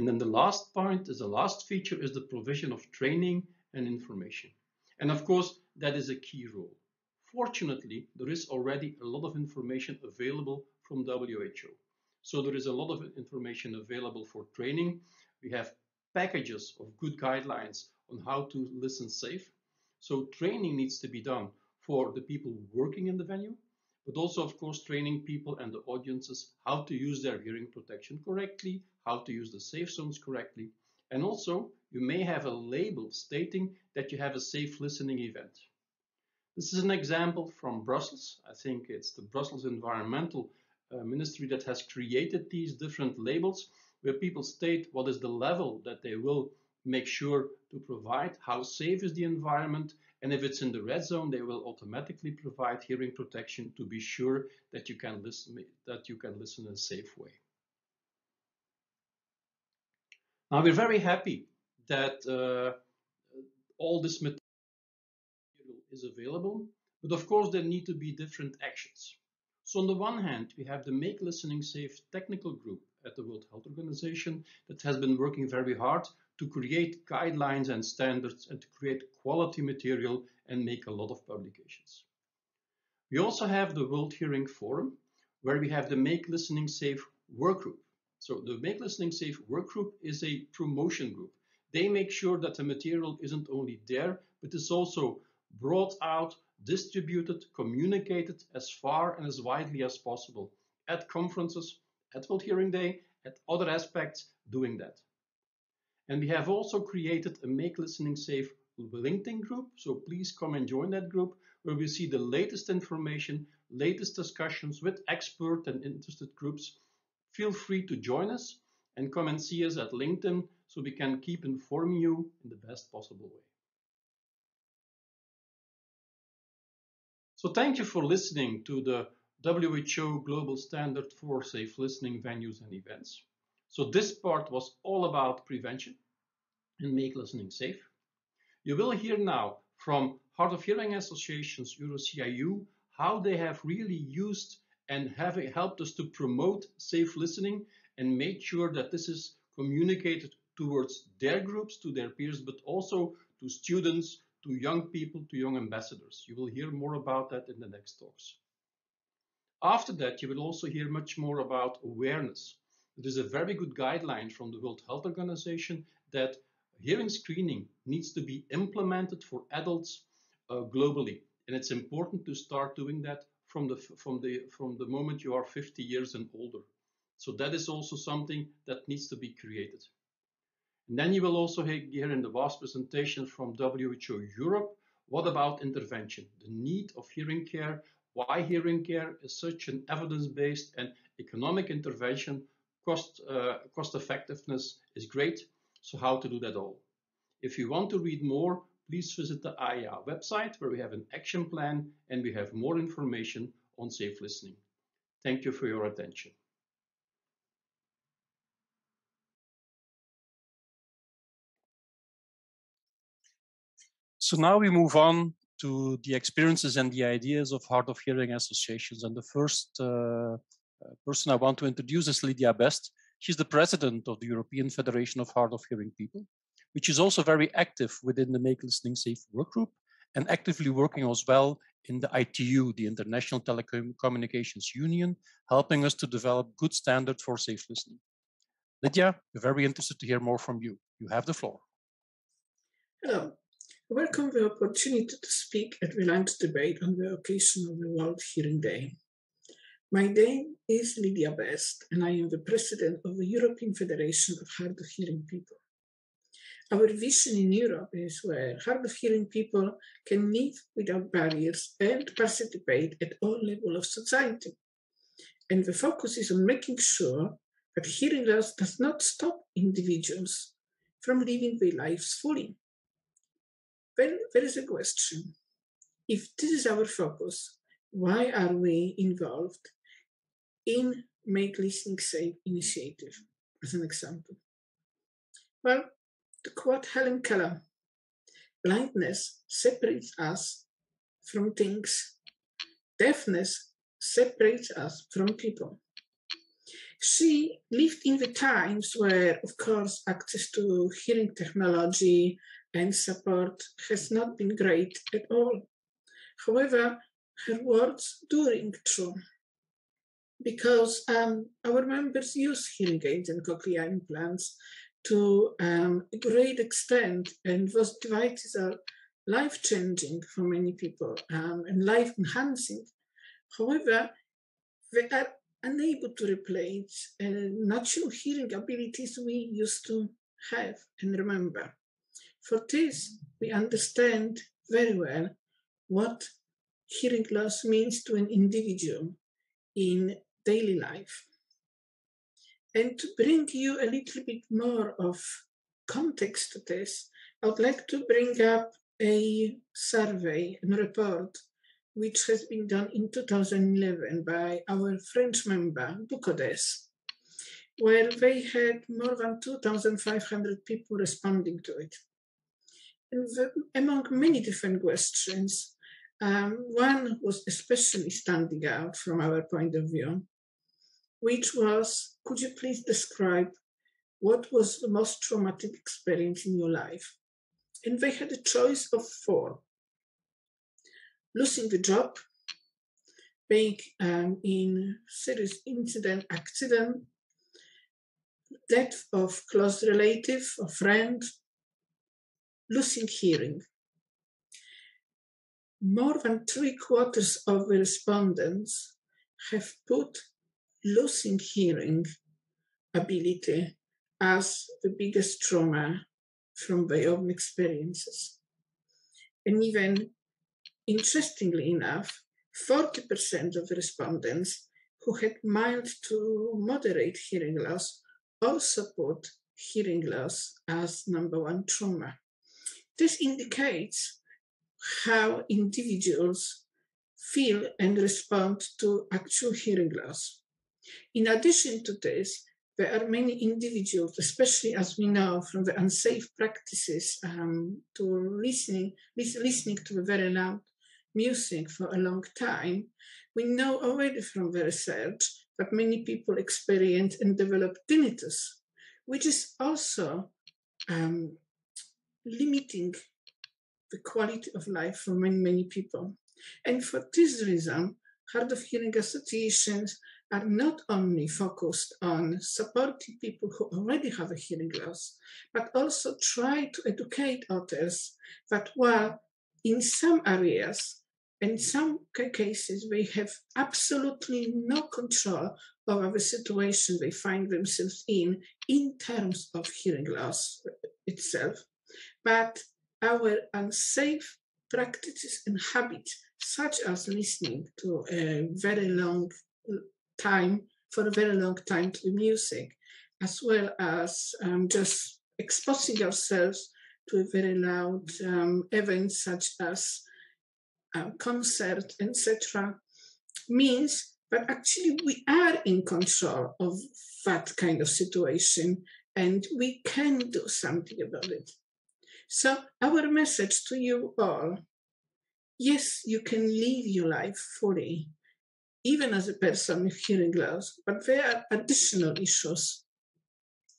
And then the last point is the last feature is the provision of training and information. And of course, that is a key role. Fortunately, there is already a lot of information available from WHO. So there is a lot of information available for training. We have packages of good guidelines on how to listen safe. So training needs to be done for the people working in the venue, but also, of course, training people and the audiences how to use their hearing protection correctly, how to use the safe zones correctly. And also, you may have a label stating that you have a safe listening event. This is an example from Brussels. I think it's the Brussels Environmental Ministry that has created these different labels where people state what is the level that they will make sure to provide, how safe is the environment, and if it's in the red zone, they will automatically provide hearing protection to be sure that you can listen in a safe way. Now, we're very happy that all this material is available, but of course there need to be different actions. So on the one hand, we have the Make Listening Safe technical group at the World Health Organization that has been working very hard to create guidelines and standards and to create quality material and make a lot of publications. We also have the World Hearing Forum, where we have the Make Listening Safe workgroup. So the Make Listening Safe workgroup is a promotion group. They make sure that the material isn't only there, but is also brought out, distributed, communicated as far and as widely as possible at conferences, at World Hearing Day, at other aspects, doing that. And we have also created a Make Listening Safe LinkedIn group, so please come and join that group where we see the latest information, latest discussions with expert and interested groups. Feel free to join us and come and see us at LinkedIn so we can keep informing you in the best possible way. So thank you for listening to the WHO Global Standard for Safe Listening Venues and Events. So this part was all about prevention and make listening safe. You will hear now from Hard of Hearing Associations, EuroCIU, how they have really used and have helped us to promote safe listening and made sure that this is communicated towards their groups, to their peers, but also to students, to young people, to young ambassadors. You will hear more about that in the next talks. After that, you will also hear much more about awareness. There is a very good guideline from the World Health Organization that hearing screening needs to be implemented for adults globally. And it's important to start doing that from the moment you are 50 years and older. So that is also something that needs to be created. And then you will also hear in the vast presentation from WHO Europe, what about intervention? The need of hearing care, why hearing care is such an evidence-based and economic intervention, cost effectiveness is great, so how to do that all. If you want to read more, please visit the AIA website where we have an action plan and we have more information on safe listening. Thank you for your attention. So now we move on to the experiences and the ideas of hard of hearing associations. And the first person I want to introduce is Lydia Best. She's the president of the European Federation of Hard of Hearing People, which is also very active within the Make Listening Safe workgroup and actively working as well in the ITU, the International Telecommunications Union, helping us to develop good standards for safe listening. Lydia, we're very interested to hear more from you. You have the floor. Hello. I welcome the opportunity to speak at the lunch debate on the occasion of the World Hearing Day. My name is Lydia Best, and I am the president of the European Federation of Hard of Hearing People. Our vision in Europe is where hard of hearing people can live without barriers and participate at all levels of society. And the focus is on making sure that hearing loss does not stop individuals from living their lives fully. Then there is a question. If this is our focus, why are we involved in Make Listening Safe initiative, as an example? Well, to quote Helen Keller, blindness separates us from things. Deafness separates us from people. She lived in the times where, of course, access to hearing technology and support has not been great at all. However, her words do ring true, because our members use hearing aids and cochlear implants to a great extent, and those devices are life-changing for many people and life-enhancing. However, they are unable to replace natural hearing abilities we used to have and remember. For this, we understand very well what hearing loss means to an individual in daily life. And to bring you a little bit more of context to this, I would like to bring up a survey and report which has been done in 2011 by our French member, Bucodes, where they had more than 2,500 people responding to it. And among many different questions, one was especially standing out from our point of view, which was, could you please describe what was the most traumatic experience in your life? And they had a choice of 4. Losing the job, being in serious incident, accident, death of close relative or friend, losing hearing. More than 3/4 of the respondents have put losing hearing ability as the biggest trauma from their own experiences. And even interestingly enough, 40% of the respondents who had mild to moderate hearing loss also put hearing loss as #1 trauma. This indicates how individuals feel and respond to actual hearing loss. In addition to this, there are many individuals, especially as we know from the unsafe practices to listening to the very loud music for a long time. We know already from the research that many people experience and develop tinnitus, which is also limiting the quality of life for many, many people. And for this reason, hard of hearing associations are not only focused on supporting people who already have a hearing loss, but also try to educate others that while in some areas, in some cases, they have absolutely no control over the situation they find themselves in terms of hearing loss itself, but our unsafe practices and habits, such as listening to a very long time, for a very long time to the music, as well as just exposing ourselves to a very loud events such as concert, etc., means that actually we are in control of that kind of situation and we can do something about it. So our message to you all, yes, you can live your life fully, even as a person with hearing loss, but there are additional issues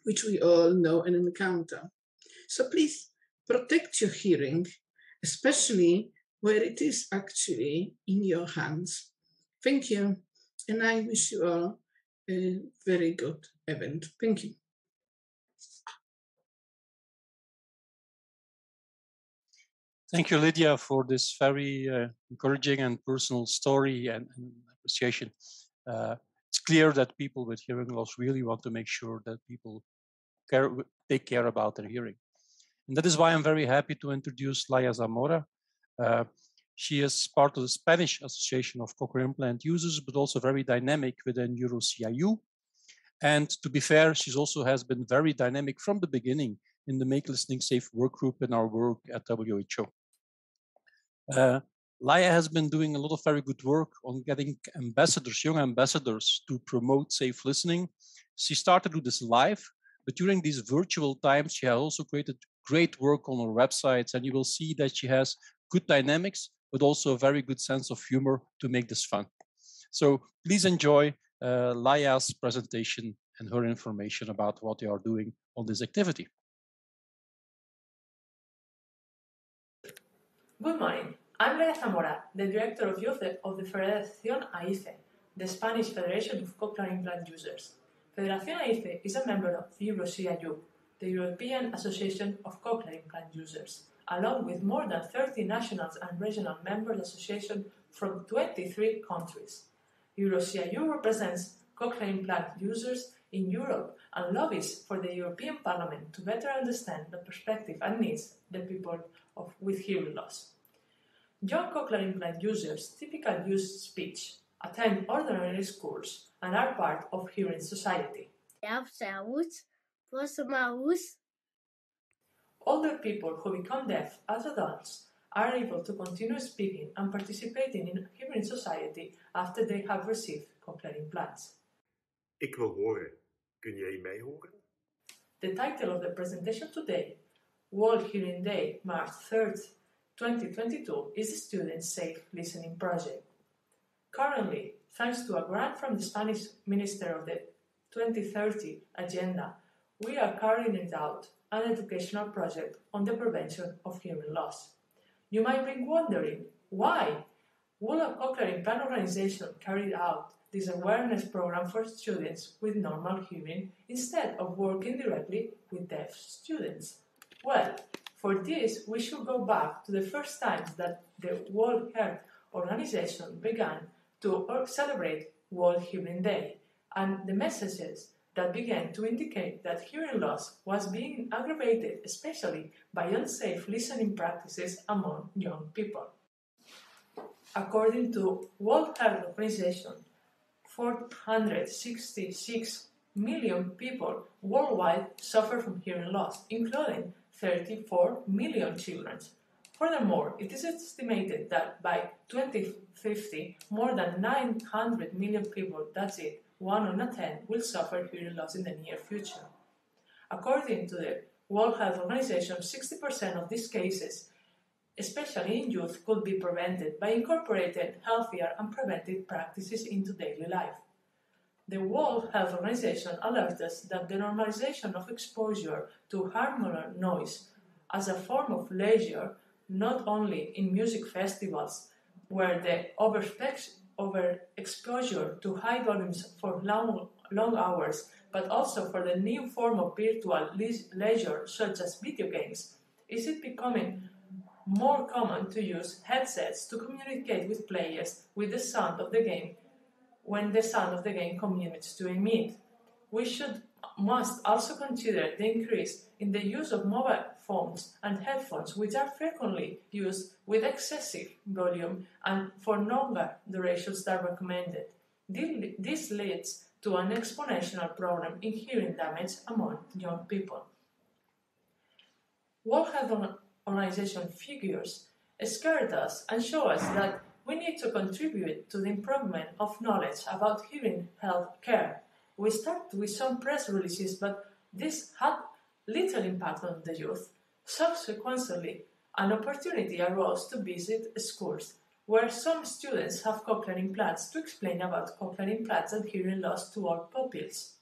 which we all know and encounter. So please protect your hearing, especially where it is actually in your hands. Thank you, and I wish you all a very good event. Thank you. Thank you, Lydia, for this very encouraging and personal story and appreciation. It's clear that people with hearing loss really want to make sure that people take care about their hearing. And that is why I'm very happy to introduce Laia Zamora. She is part of the Spanish Association of Cochlear Implant Users, but also very dynamic within EuroCIU. And to be fair, she also has been very dynamic from the beginning in the Make Listening Safe work group in our work at WHO. Laia has been doing a lot of very good work on getting ambassadors, young ambassadors, to promote safe listening. She started to do this live, but during these virtual times, she has also created great work on her websites, and you will see that she has good dynamics, but also a very good sense of humor to make this fun. So please enjoy Laya's presentation and her information about what they are doing on this activity. Good morning. I'm Laia Zamora, the Director of Youth of the Federación AIFE, the Spanish Federation of Cochlear Implant Users. Federación AIFE is a member of EuroCIU, the European Association of Cochlear Implant Users, along with more than 30 national and regional member associations from 23 countries. EuroCIU represents cochlear implant users in Europe and lobbies for the European Parliament to better understand the perspective and needs of the people with hearing loss. Young cochlear implant users typically use speech, attend ordinary schools, and are part of hearing society. Older people who become deaf as adults are able to continue speaking and participating in hearing society after they have received cochlear implants. Ik wil horen. Kun jij mij horen? The title of the presentation today, World Hearing Day, March 3rd, 2022, is the Student Safe Listening Project. Currently, thanks to a grant from the Spanish Minister of the 2030 Agenda, we are carrying out an educational project on the prevention of hearing loss. You might be wondering, why will a cochlear implant organization carry out this awareness program for students with normal hearing instead of working directly with deaf students? Well, for this, we should go back to the first times that the World Health Organization began to celebrate World Hearing Day, and the messages that began to indicate that hearing loss was being aggravated especially by unsafe listening practices among young people. According to World Health Organization, 466 million people worldwide suffer from hearing loss, including 34 million children. Furthermore, it is estimated that by 2050, more than 900 million people, that's it, 1 on 10, will suffer hearing loss in the near future. According to the World Health Organization, 60% of these cases, especially in youth, could be prevented by incorporating healthier and preventive practices into daily life. The World Health Organization alerts us that the normalization of exposure to harmful noise as a form of leisure, not only in music festivals, where the overexposure to high volumes for long hours, but also for the new form of virtual leisure, such as video games, is it becoming more common to use headsets to communicate with players with the sound of the game when the sound of the game communicates to emit. We must also consider the increase in the use of mobile phones and headphones, which are frequently used with excessive volume and for longer durations than recommended. This leads to an exponential problem in hearing damage among young people. World Health Organization figures scared us and show us that we need to contribute to the improvement of knowledge about hearing health care. We started with some press releases, but this had little impact on the youth. Subsequently, an opportunity arose to visit schools where some students have cochlear implants to explain about cochlear implants and hearing loss to all pupils.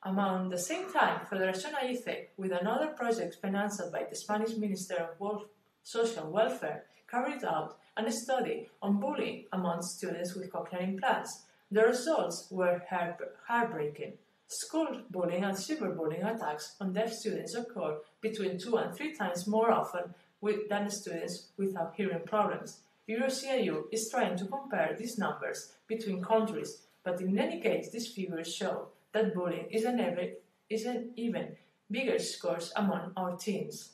Around the same time, Federación AIFE, with another project financed by the Spanish Minister of Social Welfare, carried out a study on bullying among students with cochlear implants. The results were heartbreaking. School bullying and cyberbullying attacks on deaf students occur between 2 and 3 times more often than students without hearing problems. EuroCIU is trying to compare these numbers between countries, but in any case, these figures show that bullying is an even bigger scourge among our teens.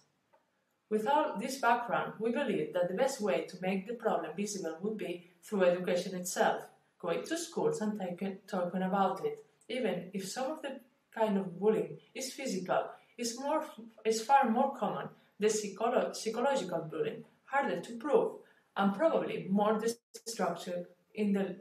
With all this background, we believe that the best way to make the problem visible would be through education itself, going to schools and talking about it. Even if some of the kind of bullying is physical, is far more common, the psychological bullying, harder to prove, and probably more destructive in the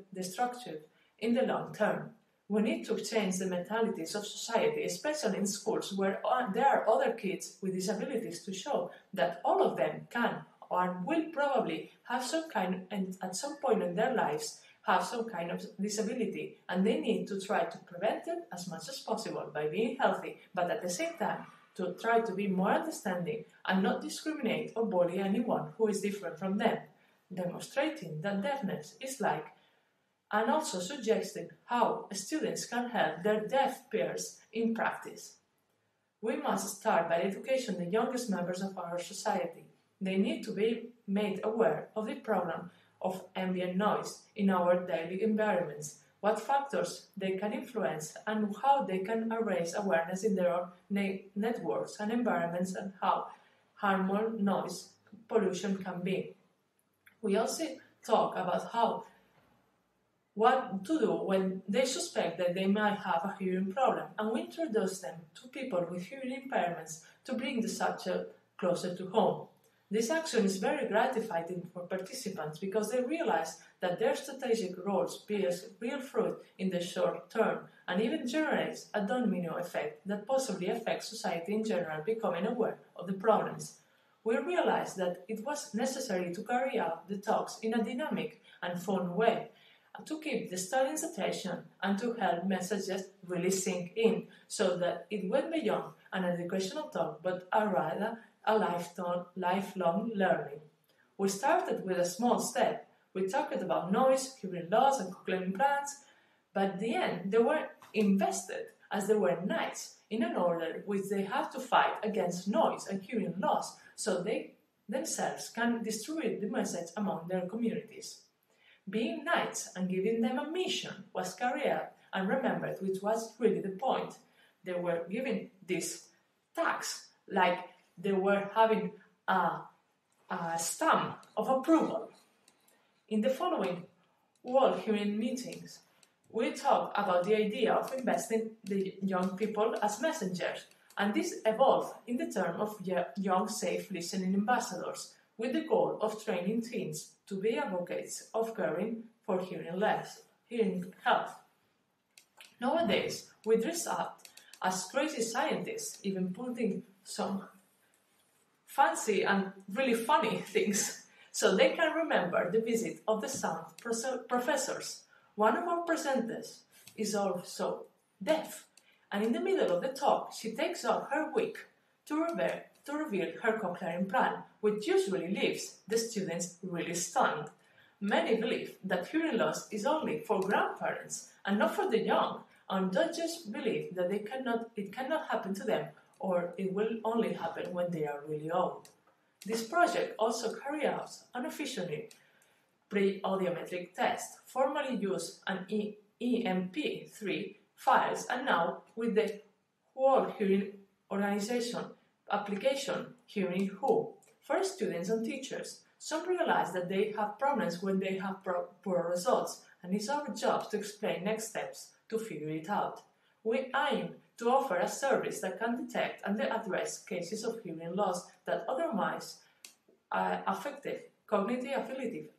long term. We need to change the mentalities of society, especially in schools where there are other kids with disabilities, to show that all of them can or will probably have some kind, and at some point in their lives, have some kind of disability, and they need to try to prevent it as much as possible by being healthy, but at the same time to try to be more understanding and not discriminate or bully anyone who is different from them, demonstrating that deafness is like, and also suggesting how students can help their deaf peers in practice. We must start by educating the youngest members of our society. They need to be made aware of the problem of ambient noise in our daily environments, what factors they can influence, and how they can raise awareness in their own networks and environments, and how harmful noise pollution can be. We also talk about what to do when they suspect that they might have a hearing problem, and we introduce them to people with hearing impairments to bring the subject closer to home. This action is very gratifying for participants because they realize that their strategic roles bears real fruit in the short term and even generates a domino effect that possibly affects society in general becoming aware of the problems. We realized that it was necessary to carry out the talks in a dynamic and fun way, to keep the students' attention and to help messages really sink in, so that it went beyond an educational talk but rather a lifelong learning. We started with a small step. We talked about noise, hearing loss, and cochlear implants, but at the end they were invested as they were knights in an order which they have to fight against noise and hearing loss, so they themselves can distribute the message among their communities. Being knights and giving them a mission was carried out and remembered, which was really the point. They were given this tax like they were having a stamp of approval. In the following World Hearing meetings, we talked about the idea of investing the young people as messengers, and this evolved in the term of young safe listening ambassadors, with the goal of training teens to be advocates of caring for hearing health. Nowadays, we dress up as crazy scientists, even putting some fancy and really funny things, so they can remember the visit of the sound professors. One of our presenters is also deaf, and in the middle of the talk, she takes off her wig to reveal her cochlear implant, which usually leaves the students really stunned. Many believe that hearing loss is only for grandparents and not for the young, and judges believe that it cannot happen to them, or it will only happen when they are really old. This project also carries out unofficially pre-audiometric test, formerly used an EMP3 files, and now with the World Hearing Organization application Hearing Who. For students and teachers, some realize that they have problems when they have poor results, and it's our job to explain next steps to figure it out. We aim to offer a service that can detect and address cases of hearing loss that otherwise affected cognitive ability,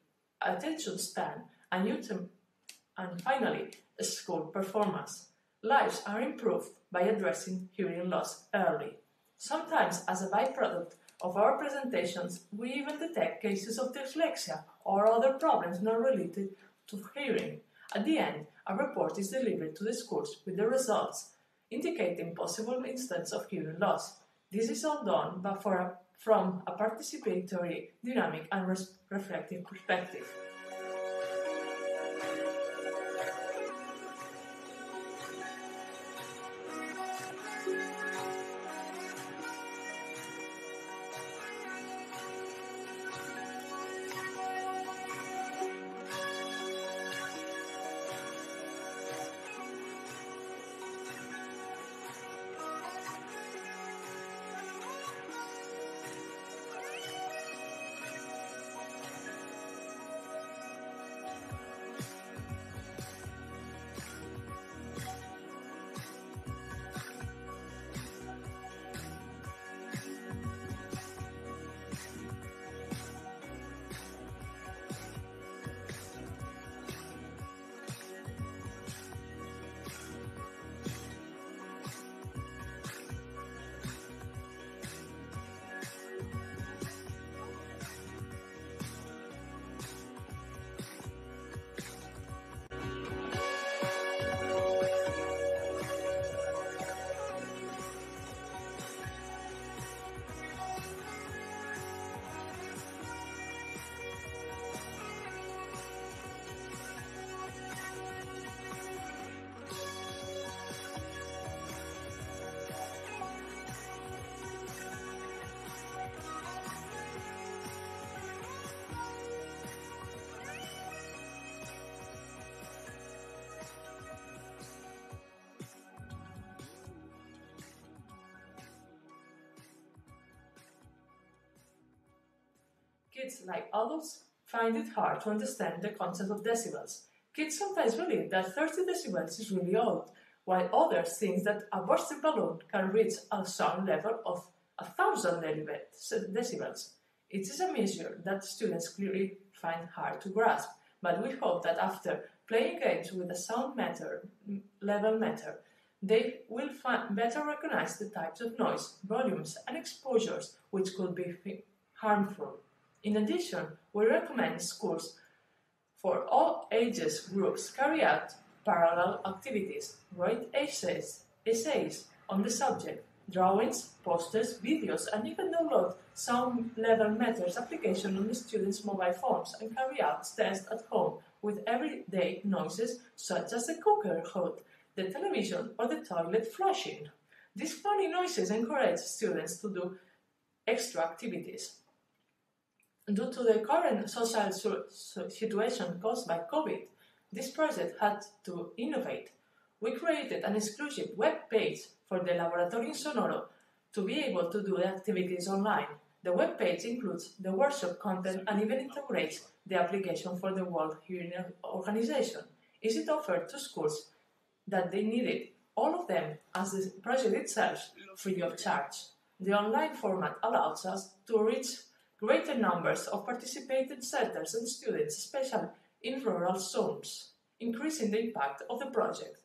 attention span, and finally, school performance. Lives are improved by addressing hearing loss early. Sometimes, as a byproduct of our presentations, we even detect cases of dyslexia or other problems not related to hearing. At the end, a report is delivered to the schools with the results, indicating possible instance of hearing loss. This is all done from a participatory, dynamic, and reflective perspective. kids, like adults, find it hard to understand the concept of decibels. Kids sometimes believe that 30 decibels is really old, while others think that a bursting balloon can reach a sound level of 1,000 decibels. It is a measure that students clearly find hard to grasp, but we hope that after playing games with a sound level meter, they will better recognize the types of noise, volumes, and exposures which could be harmful. In addition, we recommend schools for all ages groups carry out parallel activities, write essays on the subject, drawings, posters, videos, and even download sound level meters application on the students' mobile phones and carry out tests at home with everyday noises such as the cooker hood, the television, or the toilet flushing. These funny noises encourage students to do extra activities. Due to the current social situation caused by COVID, this project had to innovate. We created an exclusive web page for the Laboratorio in Sonoro to be able to do the activities online. The web page includes the workshop content and even integrates the application for the World Hearing Organization. Is it offered to schools that they needed, all of them, as the project itself, free of charge. The online format allows us to reach greater numbers of participating centers and students, especially in rural zones, increasing the impact of the project.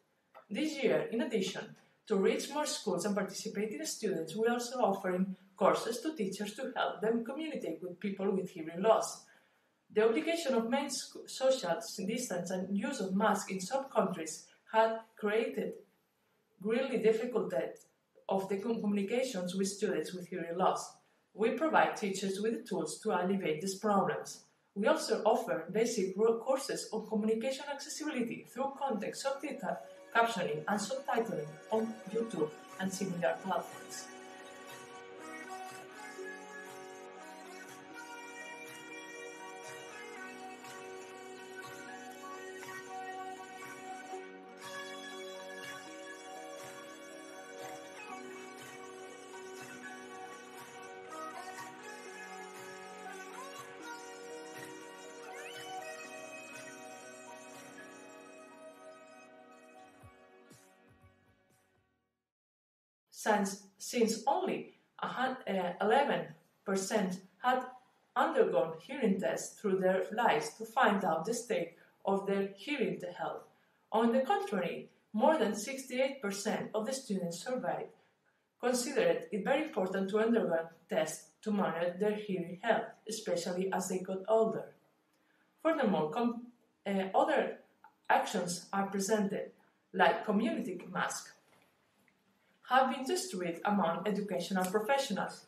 This year, in addition, to reach more schools and participating students, we are also offering courses to teachers to help them communicate with people with hearing loss. The obligation of social distance and use of masks in some countries had created really difficulties of the communications with students with hearing loss. We provide teachers with the tools to alleviate these problems. We also offer basic courses on communication accessibility through context subtitle, captioning, and subtitling on YouTube and similar platforms. Since only 11% had undergone hearing tests through their lives to find out the state of their hearing health. On the contrary, more than 68% of the students surveyed considered it very important to undergo tests to monitor their hearing health, especially as they got older. Furthermore, other actions are presented, like community masks, have been distributed among educational professionals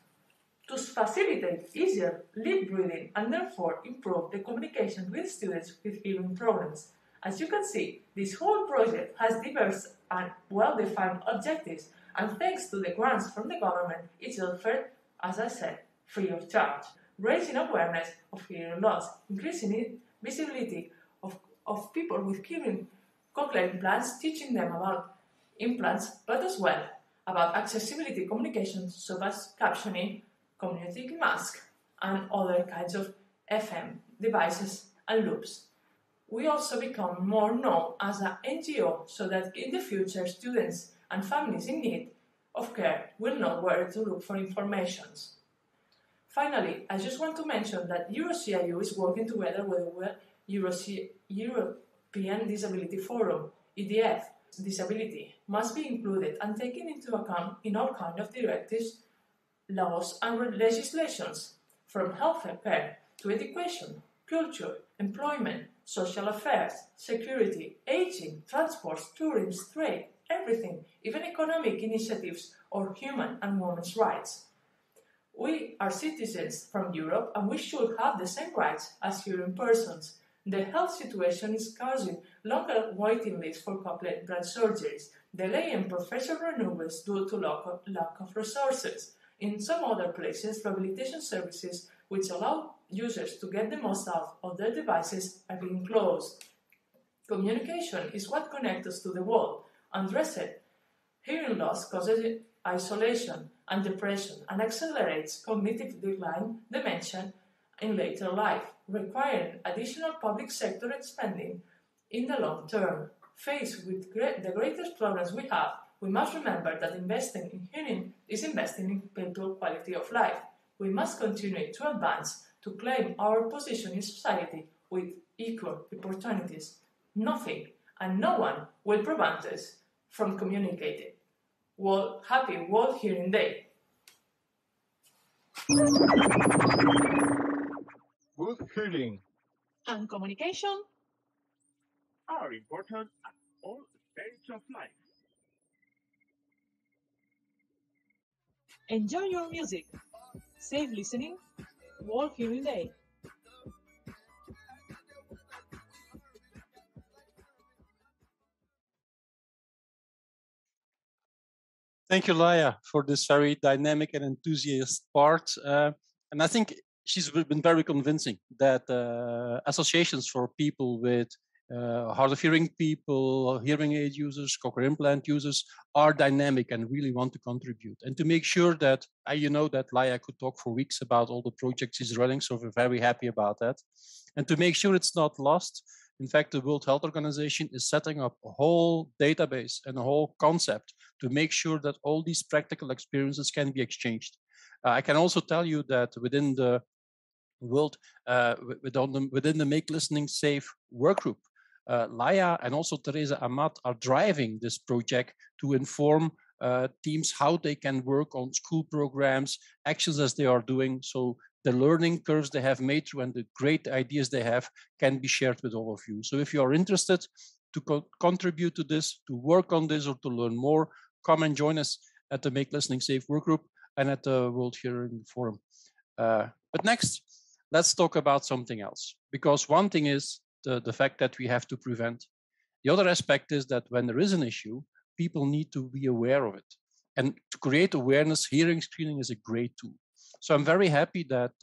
to facilitate easier lip reading and therefore improve the communication with students with hearing problems. As you can see, this whole project has diverse and well-defined objectives, and thanks to the grants from the government, it's offered, as I said, free of charge, raising awareness of hearing loss, increasing visibility of people with hearing cochlear implants, teaching them about implants, but as well about accessibility communications such as captioning, community mask, and other kinds of FM devices and loops. We also become more known as an NGO so that in the future students and families in need of care will know where to look for information. Finally, I just want to mention that EuroCIU is working together with the European Disability Forum, EDF. Disability must be included and taken into account in all kinds of directives, laws, and legislations, from health care to education, culture, employment, social affairs, security, aging, transport, tourism, trade, everything, even economic initiatives or human and women's rights. We are citizens from Europe and we should have the same rights as hearing persons. The health situation is causing longer waiting lists for cochlear implant surgeries, delay in professional renewals due to lack of resources. In some other places, rehabilitation services which allow users to get the most out of their devices are being closed. Communication is what connects us to the world. Undressed hearing loss causes isolation and depression and accelerates cognitive decline, dementia, in later life, requiring additional public sector spending in the long term. Faced with the greatest problems we have, we must remember that investing in hearing is investing in people's quality of life. We must continue to advance to claim our position in society with equal opportunities. Nothing and no one will prevent us from communicating. Happy World Hearing Day! Good hearing and communication are important at all stages of life. Enjoy your music. Safe listening. World Hearing Day. Thank you, Laia, for this very dynamic and enthusiast part. And I think she's been very convincing that associations for people with hard of hearing people, hearing aid users, cochlear implant users are dynamic and really want to contribute. And to make sure that, you know that Laia could talk for weeks about all the projects she's running, so we're very happy about that. And to make sure it's not lost, in fact, the World Health Organization is setting up a whole database and a whole concept to make sure that all these practical experiences can be exchanged. I can also tell you that within the world, within the Make Listening Safe workgroup, Laia and also Teresa Amat are driving this project to inform teams how they can work on school programs, actions as they are doing. So the learning curves they have made through and the great ideas they have can be shared with all of you. So if you are interested to contribute to this, to work on this, or to learn more, come and join us at the Make Listening Safe workgroup and at the World Hearing Forum. But next, let's talk about something else. Because one thing is the fact that we have to prevent. The other aspect is that when there is an issue, people need to be aware of it. And to create awareness, hearing screening is a great tool. So I'm very happy that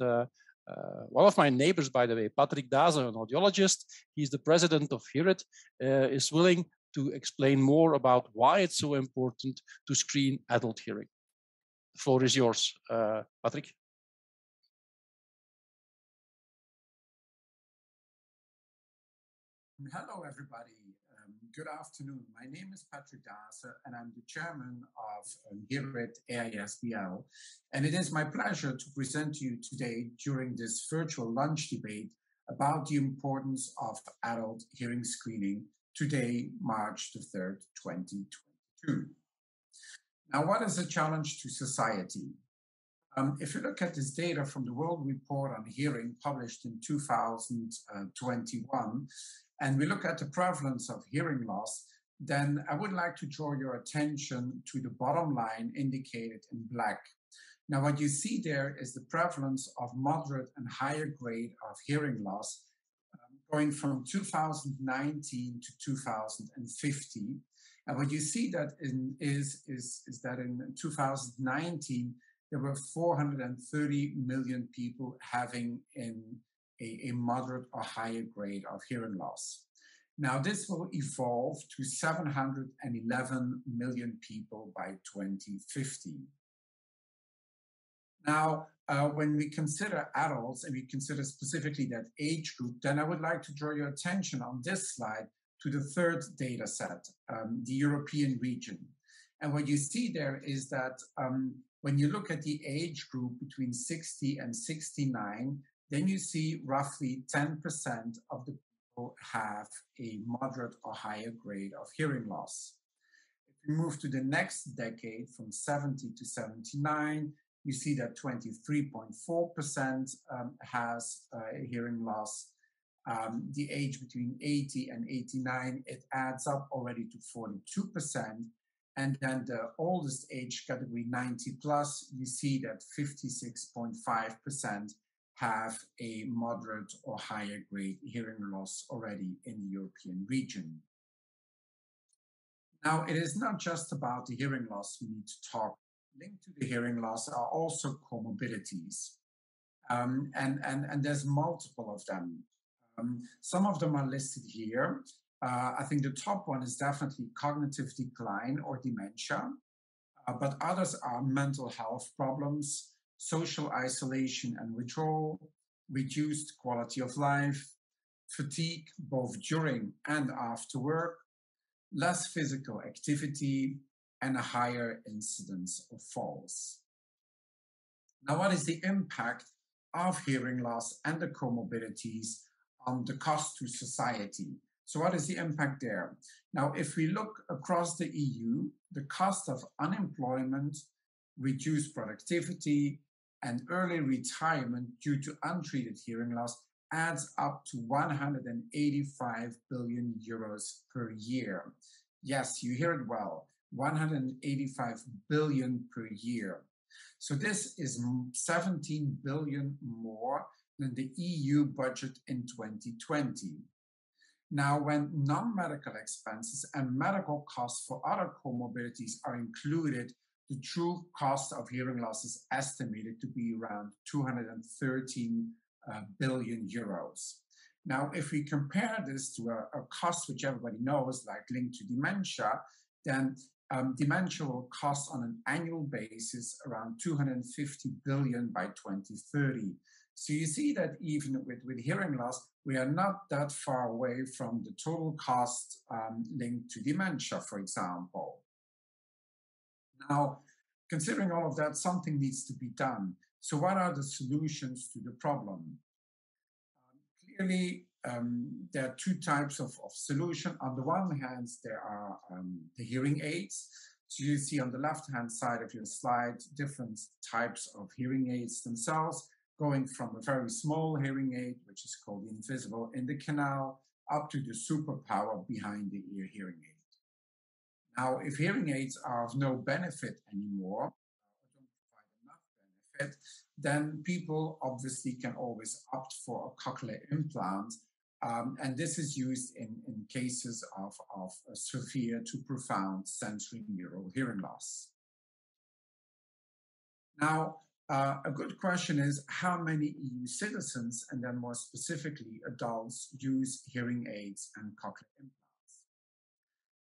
one of my neighbors, by the way, Patrick Daze, an audiologist, he's the president of HearIt, is willing to explain more about why it's so important to screen adult hearing. The floor is yours, Patrick. Hello, everybody. Good afternoon. My name is Patrick Daze, and I'm the chairman of HearIt AISBL. And it is my pleasure to present to you today during this virtual lunch debate about the importance of adult hearing screening today, March the 3rd, 2022. Now, what is a challenge to society? If you look at this data from the World Report on Hearing published in 2021, and we look at the prevalence of hearing loss, then I would like to draw your attention to the bottom line indicated in black. Now, what you see there is the prevalence of moderate and higher grade of hearing loss going from 2019 to 2050. And what you see that is that in 2019, there were 430 million people having a moderate or higher grade of hearing loss. Now, this will evolve to 711 million people by 2050. Now, when we consider adults and we consider specifically that age group, then I would like to draw your attention on this slide to the third data set, the European region. And what you see there is that when you look at the age group between 60 and 69, then you see roughly 10% of the people have a moderate or higher grade of hearing loss. If we move to the next decade from 70 to 79, you see that 23.4% has a hearing loss. The age between 80 and 89, it adds up already to 42%. And then the oldest age category, 90 plus, you see that 56.5% have a moderate or higher grade hearing loss already in the European region. Now, it is not just about the hearing loss we need to talk. Linked to the hearing loss are also comorbidities. And there's multiple of them. Some of them are listed here. I think the top one is definitely cognitive decline or dementia, but others are mental health problems, social isolation and withdrawal, reduced quality of life, fatigue both during and after work, less physical activity, and a higher incidence of falls. Now, what is the impact of hearing loss and the comorbidities on the cost to society? So what is the impact there? Now, if we look across the EU, the cost of unemployment, reduced productivity, and early retirement due to untreated hearing loss adds up to 185 billion euros per year. Yes, you hear it well, 185 billion per year. So this is 17 billion more than the EU budget in 2020. Now, when non-medical expenses and medical costs for other comorbidities are included, the true cost of hearing loss is estimated to be around 213 billion euros. Now, if we compare this to a cost which everybody knows, like linked to dementia, then dementia will cost on an annual basis around 250 billion by 2030. So you see that even with hearing loss, we are not that far away from the total cost linked to dementia, for example. Now, considering all of that, something needs to be done. So what are the solutions to the problem? Clearly, there are two types of solution. On the one hand, there are the hearing aids. So you see on the left-hand side of your slide, different types of hearing aids themselves, going from a very small hearing aid, which is called the invisible in the canal, up to the superpower behind the ear hearing aid. Now, if hearing aids are of no benefit anymore, or don't provide enough benefit, then people obviously can always opt for a cochlear implant. And this is used in cases of severe to profound sensory neural hearing loss. Now, a good question is how many EU citizens, and then more specifically adults, use hearing aids and cochlear implants?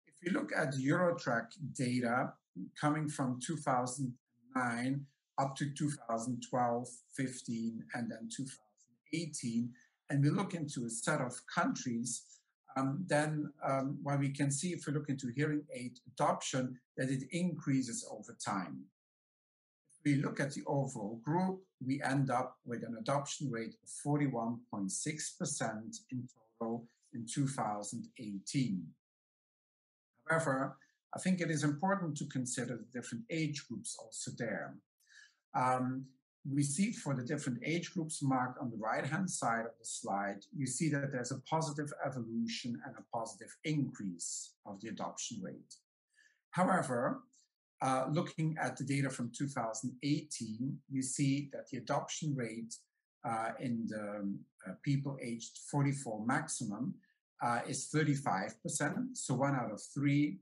If you look at Eurotrack data coming from 2009 up to 2012, 15, and then 2018, and we look into a set of countries, then what we can see if we look into hearing aid adoption, that it increases over time. If we look at the overall group, we end up with an adoption rate of 41.6% in total in 2018. However, I think it is important to consider the different age groups also there. We see for the different age groups marked on the right-hand side of the slide, you see that there's a positive evolution and a positive increase of the adoption rate. However, looking at the data from 2018, you see that the adoption rate in the people aged 44 maximum is 35%, so 1 out of 3.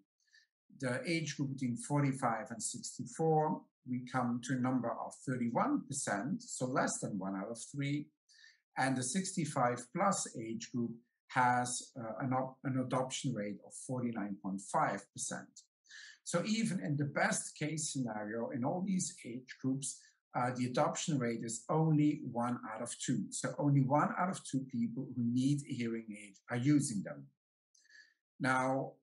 The age group between 45 and 64, we come to a number of 31%, so less than 1 out of 3. And the 65 plus age group has an adoption rate of 49.5%. So even in the best case scenario, in all these age groups, the adoption rate is only 1 out of 2. So only 1 out of 2 people who need a hearing aid are using them. Now,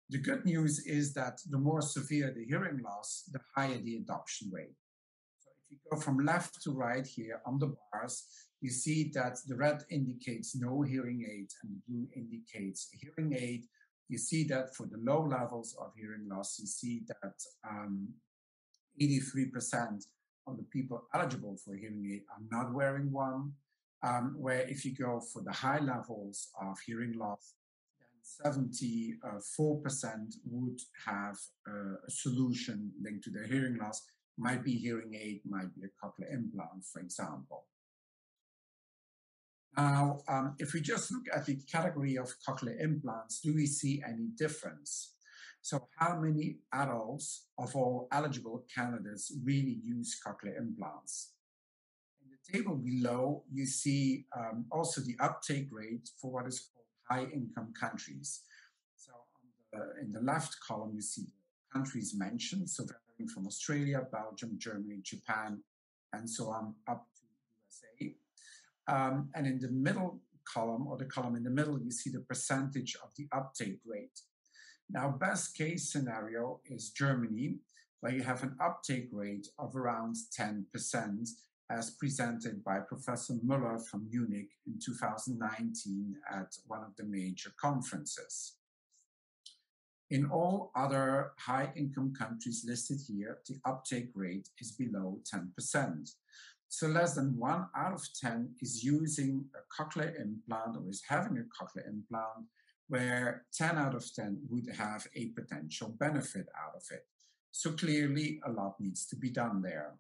the good news is that the more severe the hearing loss, the higher the adoption rate. So if you go from left to right here on the bars, you see that the red indicates no hearing aid and the blue indicates a hearing aid. You see that for the low levels of hearing loss, you see that 83% of the people eligible for a hearing aid are not wearing one, where if you go for the high levels of hearing loss, 74% would have a solution linked to their hearing loss, might be hearing aid, might be a cochlear implant, for example. Now, if we just look at the category of cochlear implants, do we see any difference? So how many adults of all eligible candidates really use cochlear implants? In the table below, you see also the uptake rate for what is called high-income countries. So in the left column, you see the countries mentioned, so varying from Australia, Belgium, Germany, Japan, and so on, up to USA. And in the middle column, or the column in the middle, you see the percentage of the uptake rate. Now, best case scenario is Germany, where you have an uptake rate of around 10%, as presented by Professor Müller from Munich in 2019 at one of the major conferences. In all other high-income countries listed here, the uptake rate is below 10%. So less than 1 out of 10 is using a cochlear implant or is having a cochlear implant, where 10 out of 10 would have a potential benefit out of it. So clearly a lot needs to be done there.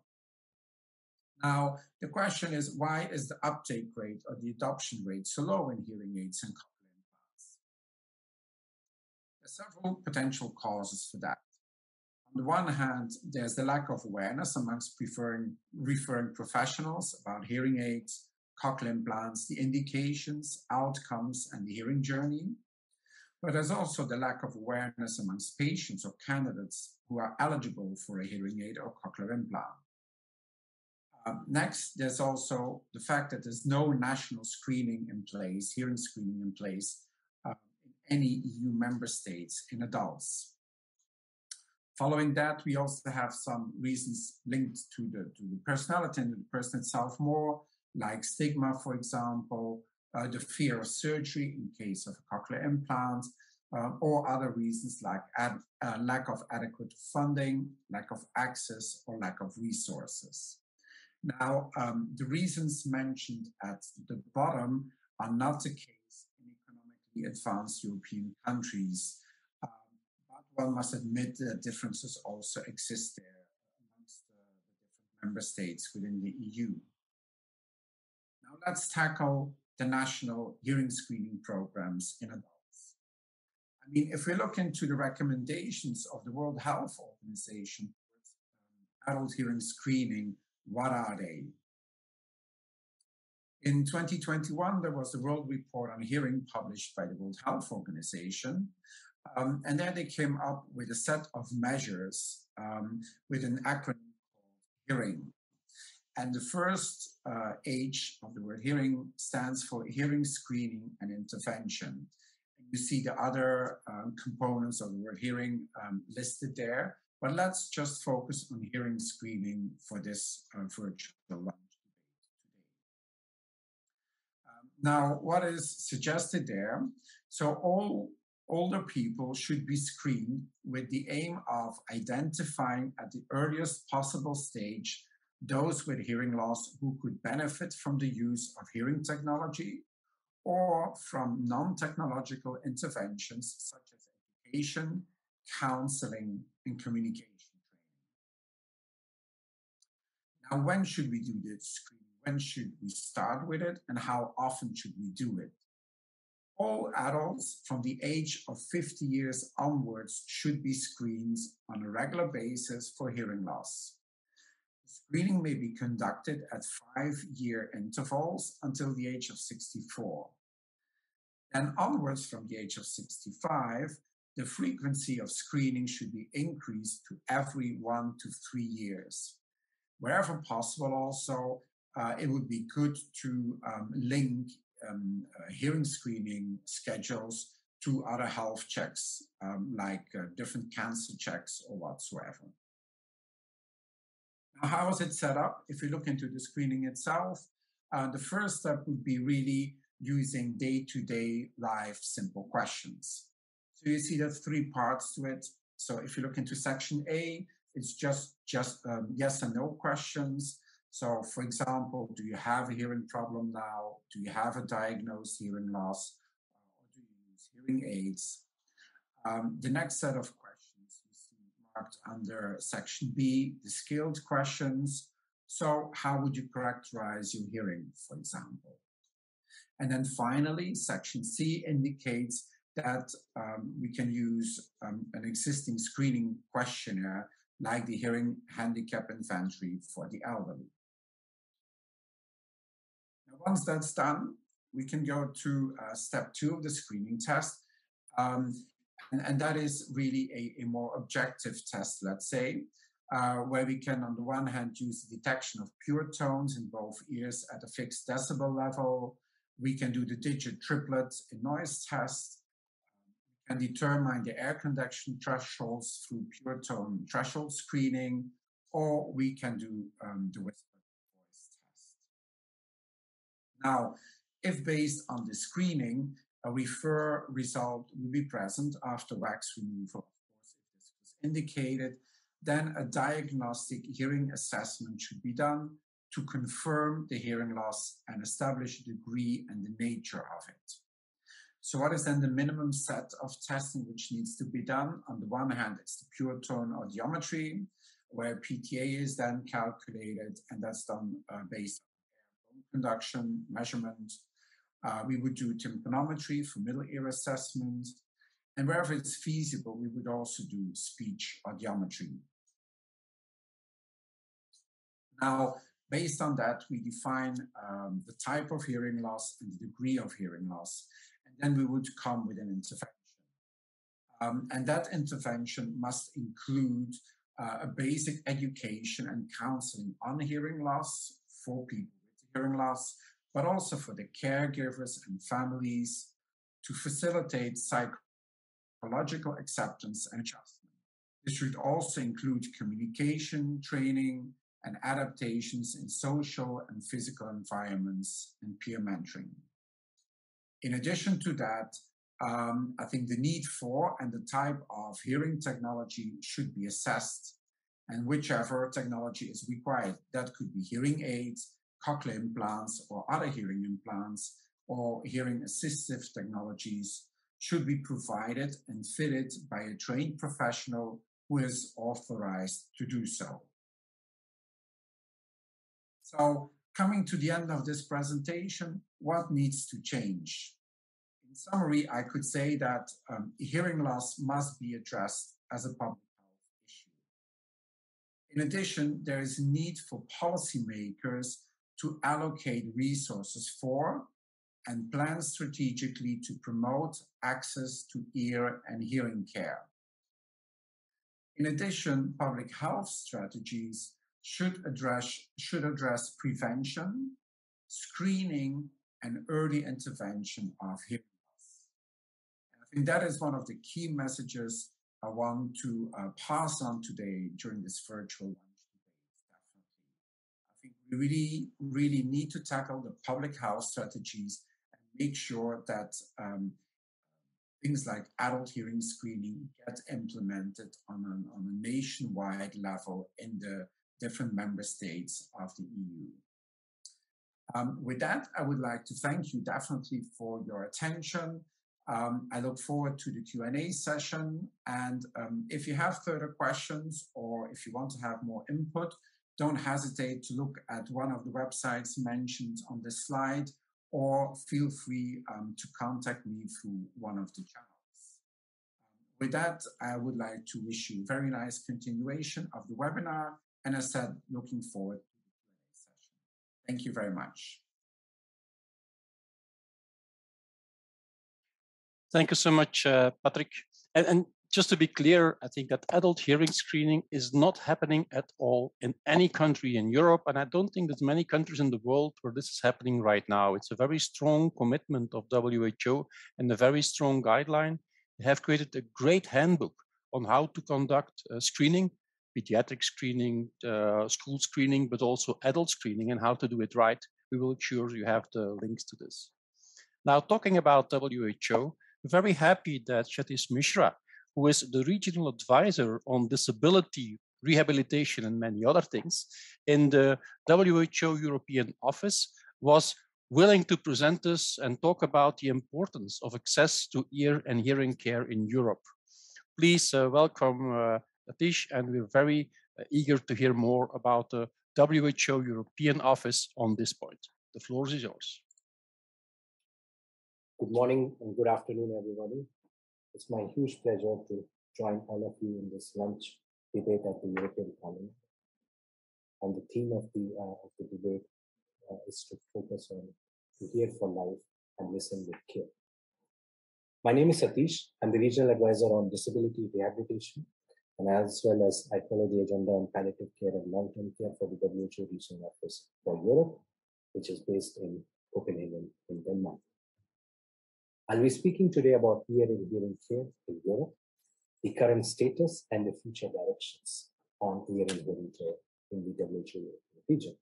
Now, the question is, why is the uptake rate or the adoption rate so low in hearing aids and cochlear implants? There are several potential causes for that. On the one hand, there's the lack of awareness amongst referring professionals about hearing aids, cochlear implants, the indications, outcomes, and the hearing journey. But there's also the lack of awareness amongst patients or candidates who are eligible for a hearing aid or cochlear implant. Next, there's also the fact that there's no national screening in place, hearing screening in place in any EU member states in adults. Following that, we also have some reasons linked to the personality and the person itself more, like stigma, for example, the fear of surgery in case of a cochlear implant, or other reasons like lack of adequate funding, lack of access, or lack of resources. Now, the reasons mentioned at the bottom are not the case in economically advanced European countries, but one must admit that differences also exist there amongst the different member states within the EU. Now, let's tackle the national hearing screening programs in adults. I mean, if we look into the recommendations of the World Health Organization for adult hearing screening, what are they? In 2021, there was the World Report on Hearing published by the World Health Organization. And there they came up with a set of measures with an acronym called HEARING. And the first H of the word hearing stands for hearing screening and intervention. And you see the other components of the word hearing listed there. But let's just focus on hearing screening for this virtual lunch debate today. Now, what is suggested there? So all older people should be screened with the aim of identifying at the earliest possible stage those with hearing loss who could benefit from the use of hearing technology or from non-technological interventions such as education, counseling, and communication training. Now, when should we do this screening? When should we start with it, and how often should we do it? All adults from the age of 50 years onwards should be screened on a regular basis for hearing loss. Screening may be conducted at 5-year intervals until the age of 64. Then onwards from the age of 65, the frequency of screening should be increased to every 1 to 3 years. Wherever possible also, it would be good to link hearing screening schedules to other health checks, like different cancer checks or whatsoever. Now, how is it set up? If we look into the screening itself, the first step would be really using day-to-day live simple questions. So you see there's 3 parts to it. So if you look into section A, it's just yes and no questions. So for example, do you have a hearing problem now? Do you have a diagnosed hearing loss? Or do you use hearing aids? The next set of questions you see marked under section B, the skilled questions. So how would you characterize your hearing, for example? And then finally, section C indicates that we can use an existing screening questionnaire like the hearing handicap inventory for the elderly. Now, once that's done, we can go to step 2 of the screening test. And that is really a more objective test, let's say. where we can, on the one hand, use the detection of pure tones in both ears at a fixed decibel level. We can do the digit triplets in noise tests, and determine the air conduction thresholds through pure tone threshold screening, or we can do the whispered voice test. Now, if based on the screening, a refer result will be present after wax removal, of course, if this was indicated, then a diagnostic hearing assessment should be done to confirm the hearing loss and establish the degree and the nature of it. So what is then the minimum set of testing which needs to be done? On the one hand, it's the pure tone audiometry, where PTA is then calculated, and that's done based on bone conduction measurement. We would do tympanometry for middle ear assessment, and wherever it's feasible, we would also do speech audiometry. Now, based on that, we define the type of hearing loss and the degree of hearing loss, and then we would come with an intervention. And that intervention must include a basic education and counseling on hearing loss for people with hearing loss, but also for the caregivers and families to facilitate psychological acceptance and adjustment. This should also include communication, training, and adaptations in social and physical environments and peer mentoring. In addition to that, I think the need for and the type of hearing technology should be assessed, and whichever technology is required. That could be hearing aids, cochlear implants, or other hearing implants, or hearing assistive technologies should be provided and fitted by a trained professional who is authorized to do so. So, coming to the end of this presentation, what needs to change? In summary, I could say that hearing loss must be addressed as a public health issue. In addition, there is a need for policymakers to allocate resources for and plan strategically to promote access to ear and hearing care. In addition, public health strategies should address prevention, screening, and early intervention of hearing loss. And I think that is one of the key messages I want to pass on today during this virtual lunch debate, definitely. I think we really need to tackle the public health strategies and make sure that things like adult hearing screening get implemented on a nationwide level in the different member states of the EU. With that, I would like to thank you definitely for your attention. I look forward to the Q&A session. And if you have further questions or if you want to have more input, don't hesitate to look at one of the websites mentioned on this slide, or feel free to contact me through one of the channels. With that, I would like to wish you a very nice continuation of the webinar. And as said, looking forward to the Q&A session. Thank you very much. Thank you so much, Patrick. And just to be clear, I think that adult hearing screening is not happening at all in any country in Europe. And I don't think there's many countries in the world where this is happening right now. It's a very strong commitment of WHO and a very strong guideline. They have created a great handbook on how to conduct screening, pediatric screening, school screening, but also adult screening, and how to do it right. We will ensure you have the links to this. Now, talking about WHO, we're very happy that Satish Mishra, who is the regional advisor on disability rehabilitation and many other things in the WHO European office, was willing to present us and talk about the importance of access to ear and hearing care in Europe. Please welcome Satish, and we're very eager to hear more about the WHO European office on this point. The floor is yours. Good morning and good afternoon, everybody. It's my huge pleasure to join all of you in this lunch debate at the European Parliament. And the theme of the debate is to focus on to hear for life and listen with care. My name is Satish. I'm the Regional Advisor on Disability Rehabilitation and as well as I follow the agenda on palliative care and long-term care for the WHO Regional Office for Europe, which is based in Copenhagen in Denmark. I'll be speaking today about ear and hearing care in Europe, the current status and the future directions on ear and hearing care in the WHO region.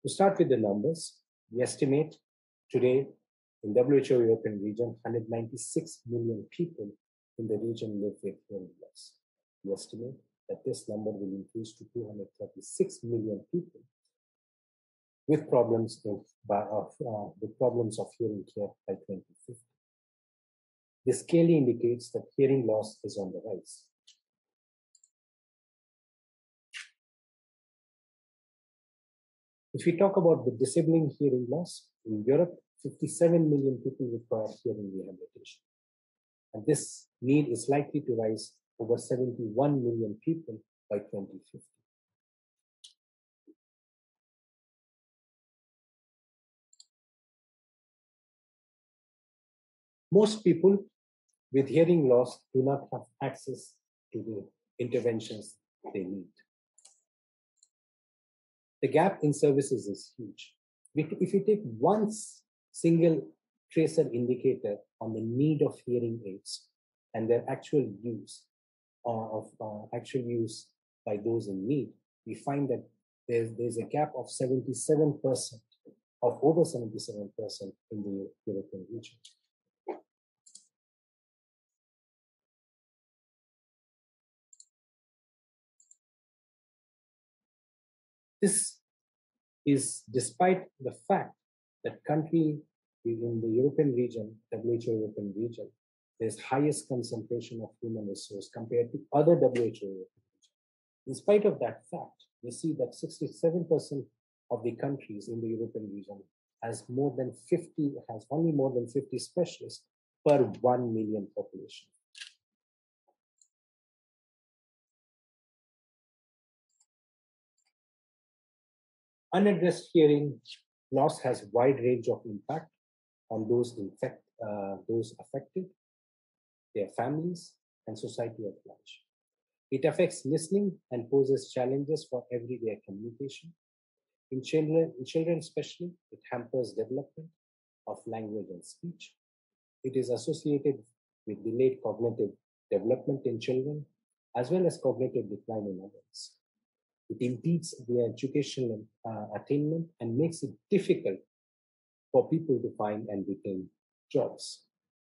To start with the numbers, we estimate today in WHO European region, 196 million people in the region live with hearing loss. We estimate that this number will increase to 236 million people with problems of hearing care by 2050. This clearly indicates that hearing loss is on the rise. If we talk about the disabling hearing loss, in Europe, 57 million people require hearing rehabilitation. And this need is likely to rise over 71 million people by 2050. Most people with hearing loss do not have access to the interventions they need. The gap in services is huge. If you take one single tracer indicator on the need of hearing aids and their actual use by those in need, we find that there's a gap of 77%, of over 77% in the European region. This is despite the fact that country in the European region, WHO European region, there's highest concentration of human resource compared to other WHO European regions. In spite of that fact, we see that 67% of the countries in the European region has only more than 50 specialists per 1 million population. Unaddressed hearing loss has a wide range of impact on those affected, their families, and society at large. It affects listening and poses challenges for everyday communication. In children especially, it hampers development of language and speech. It is associated with delayed cognitive development in children, as well as cognitive decline in adults. It impedes their educational attainment and makes it difficult for people to find and retain jobs.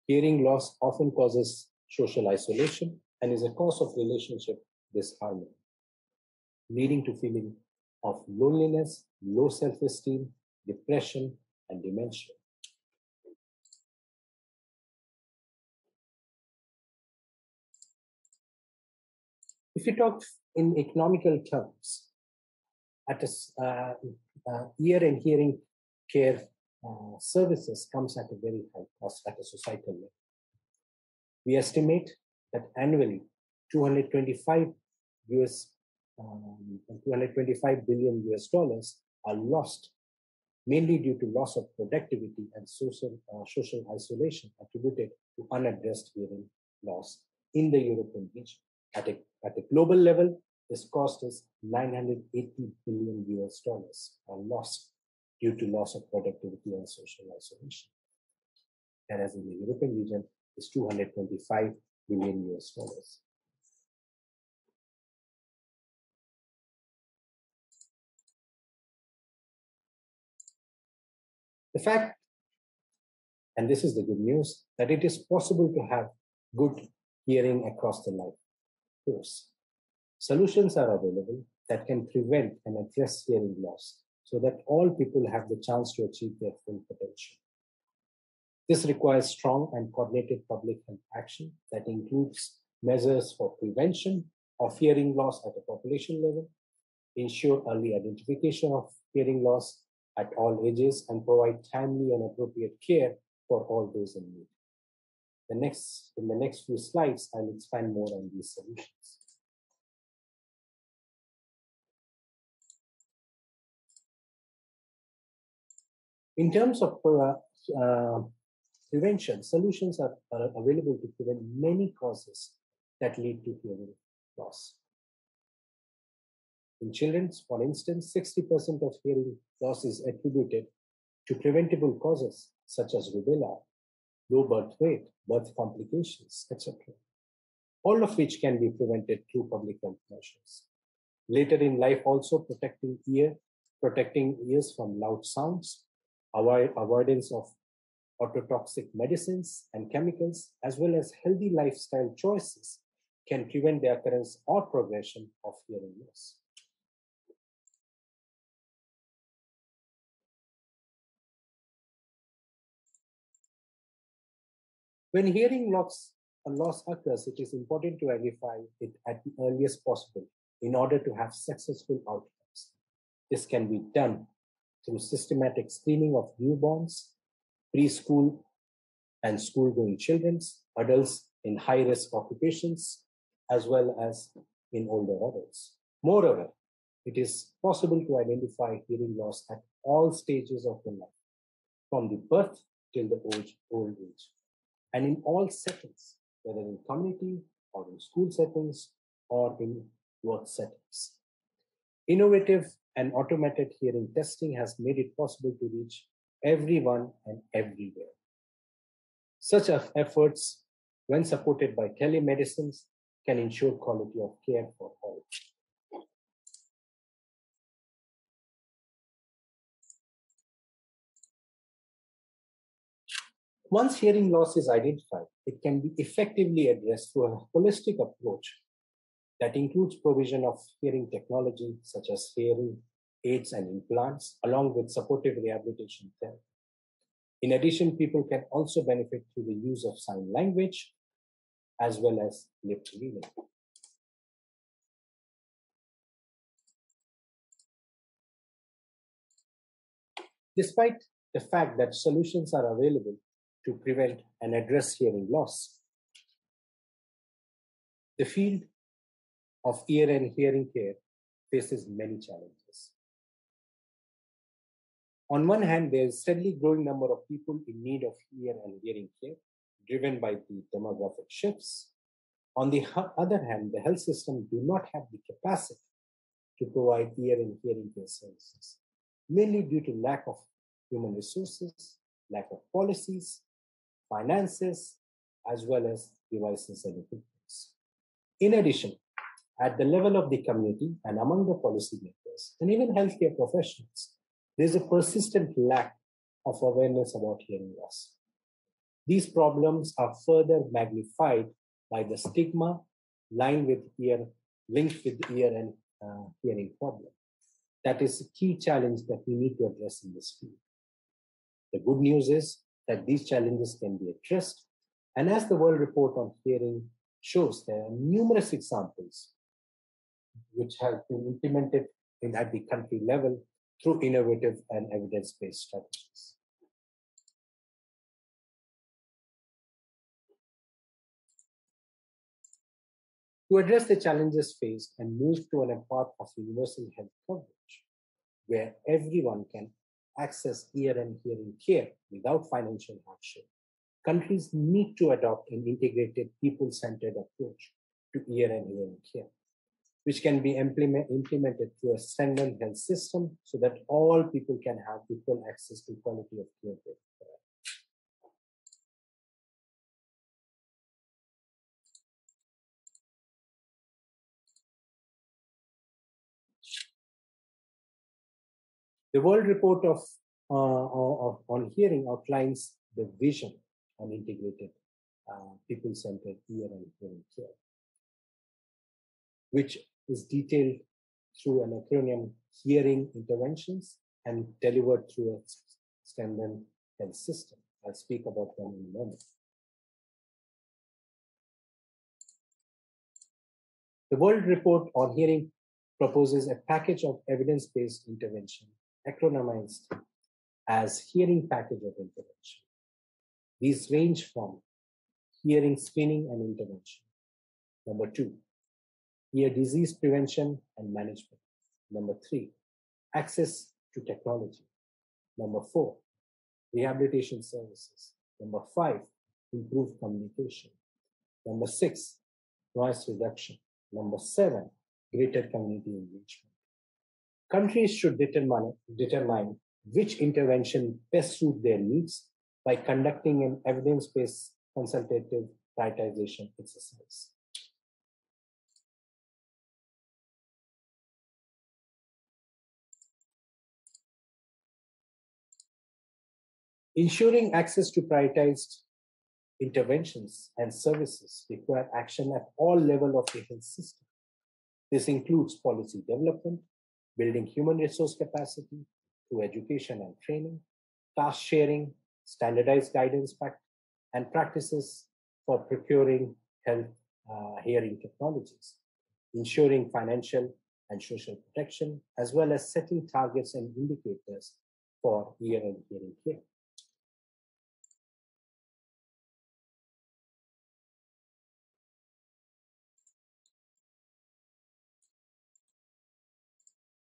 Hearing loss often causes social isolation and is a cause of relationship disharmony, leading to feeling of loneliness, low self-esteem, depression, and dementia. If you talk in economical terms, ear and hearing care services comes at a very high cost at a societal level. We estimate that annually 225 billion US dollars are lost, mainly due to loss of productivity and social isolation attributed to unaddressed hearing loss in the European region. At a global level, this cost is 980 billion US dollars are lost due to loss of productivity and social isolation. Whereas in the European region, is 225 billion US dollars. The fact, and this is the good news, that it is possible to have good hearing across the life course. Solutions are available that can prevent and address hearing loss so that all people have the chance to achieve their full potential. This requires strong and coordinated public health action that includes measures for prevention of hearing loss at a population level, ensure early identification of hearing loss at all ages, and provide timely and appropriate care for all those in need. In the next few slides, I'll expand more on these solutions. In terms of Solutions are available to prevent many causes that lead to hearing loss. In children, for instance, 60% of hearing loss is attributed to preventable causes such as rubella, low birth weight, birth complications, etc. All of which can be prevented through public health measures. Later in life, also protecting ears from loud sounds, avoidance of ototoxic medicines and chemicals, as well as healthy lifestyle choices can prevent the occurrence or progression of hearing loss. When hearing loss occurs, it is important to identify it at the earliest possible in order to have successful outcomes. This can be done through systematic screening of newborns, preschool and school-going children, adults in high-risk occupations, as well as in older adults. Moreover, it is possible to identify hearing loss at all stages of the life, from the birth till the old age, and in all settings, whether in community or in school settings or in work settings. Innovative and automated hearing testing has made it possible to reach everyone and everywhere. Such efforts, when supported by telemedicine, can ensure quality of care for all. Once hearing loss is identified, it can be effectively addressed through a holistic approach that includes provision of hearing technology such as hearing aids and implants, along with supportive rehabilitation therapy. In addition, people can also benefit through the use of sign language as well as lip reading. Despite the fact that solutions are available to prevent and address hearing loss, the field of ear and hearing care faces many challenges. On one hand, there is a steadily growing number of people in need of ear and hearing care, driven by the demographic shifts. On the other hand, the health system do not have the capacity to provide ear and hearing care services, mainly due to lack of human resources, lack of policies, finances, as well as devices and equipment. In addition, at the level of the community and among the policymakers and even healthcare professionals, there is a persistent lack of awareness about hearing loss. These problems are further magnified by the stigma linked with ear and hearing problem. That is a key challenge that we need to address in this field. The good news is that these challenges can be addressed, and as the World Report on Hearing shows, there are numerous examples which have been implemented at the country level through innovative and evidence-based strategies. To address the challenges faced and move to a path of universal health coverage, where everyone can access ear and hearing care without financial hardship, countries need to adopt an integrated, people-centered approach to ear and hearing care, which can be implemented through a strengthened health system so that all people can have equal access to quality of care. The World Report on Hearing outlines the vision on integrated people-centered ear and hearing care, which is detailed through an acronym, hearing interventions, and delivered through a strengthened health system. I'll speak about them in a moment. The World Report on Hearing proposes a package of evidence-based intervention, acronymized as Hearing Package of Intervention. These range from hearing screening and intervention. Number 2, ear disease prevention and management. Number 3, access to technology. Number 4, rehabilitation services. Number 5, improved communication. Number 6, noise reduction. Number 7, greater community engagement. Countries should determine which intervention best suit their needs by conducting an evidence-based consultative prioritization exercise. Ensuring access to prioritized interventions and services require action at all levels of the health system. This includes policy development, building human resource capacity through education and training, task sharing, standardized guidance and practices for procuring health hearing technologies, ensuring financial and social protection, as well as setting targets and indicators for ear and hearing care.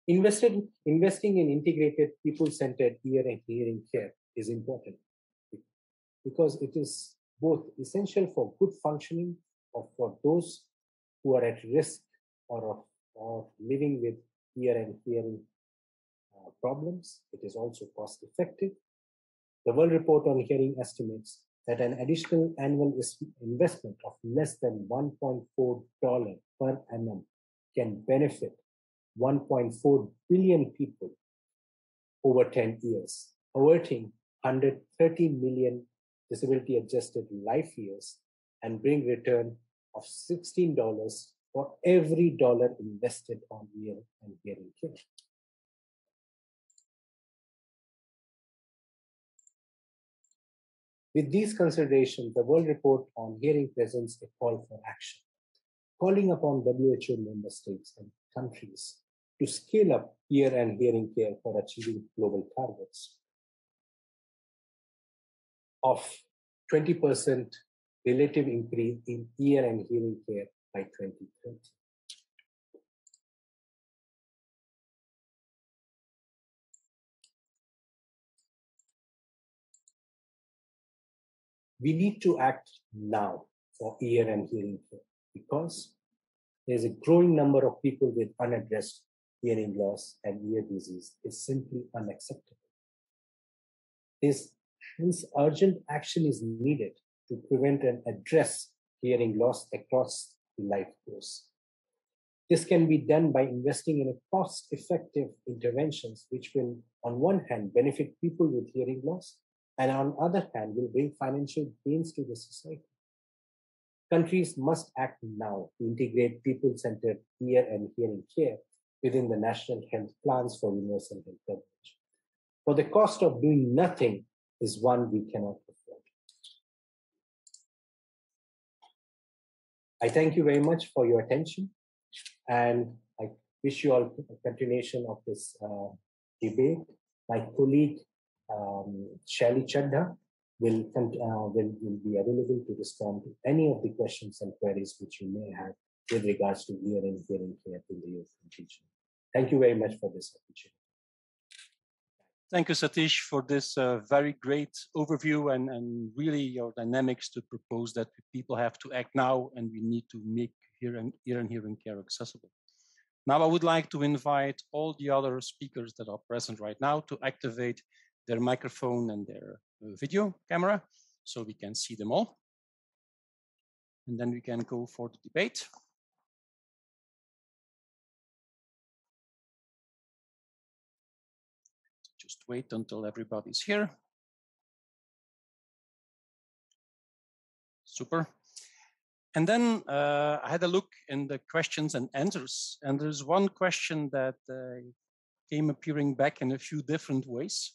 Investing in integrated, people-centered ear and hearing care is important because it is both essential for good functioning for those who are at risk or living with ear and hearing problems. It is also cost-effective. The World Report on Hearing estimates that an additional annual investment of less than $1.4 per annum can benefit 1.4 billion people over 10 years, averting 130 million disability-adjusted life years and bring return of $16 for every dollar invested on ear and hearing care. With these considerations, the World Report on Hearing presents a call for action, calling upon WHO member states and countries to scale up ear and hearing care for achieving global targets of 20% relative increase in ear and hearing care by 2030. We need to act now for ear and hearing care because there's a growing number of people with unaddressed hearing loss and ear disease is simply unacceptable. Hence, urgent action is needed to prevent and address hearing loss across the life course. This can be done by investing in a cost-effective interventions, which will, on one hand, benefit people with hearing loss, and on the other hand, will bring financial gains to the society. Countries must act now to integrate people-centered ear and hearing care within the national health plans for universal health coverage. For the cost of doing nothing is one we cannot afford. I thank you very much for your attention, and I wish you all a continuation of this debate. My colleague, Shelly Chadha, will be available to respond to any of the questions and queries which you may have with regards to ear and hearing care in the European region. Thank you very much for this opportunity. Thank you, Satish, for this very great overview and really your dynamics to propose that people have to act now and we need to make ear and hearing care accessible. Now I would like to invite all the other speakers that are present right now to activate their microphone and their video camera so we can see them all. And then we can go for the debate. Just wait until everybody's here. Super. And then I had a look in the questions and answers, and there's one question that came appearing back in a few different ways.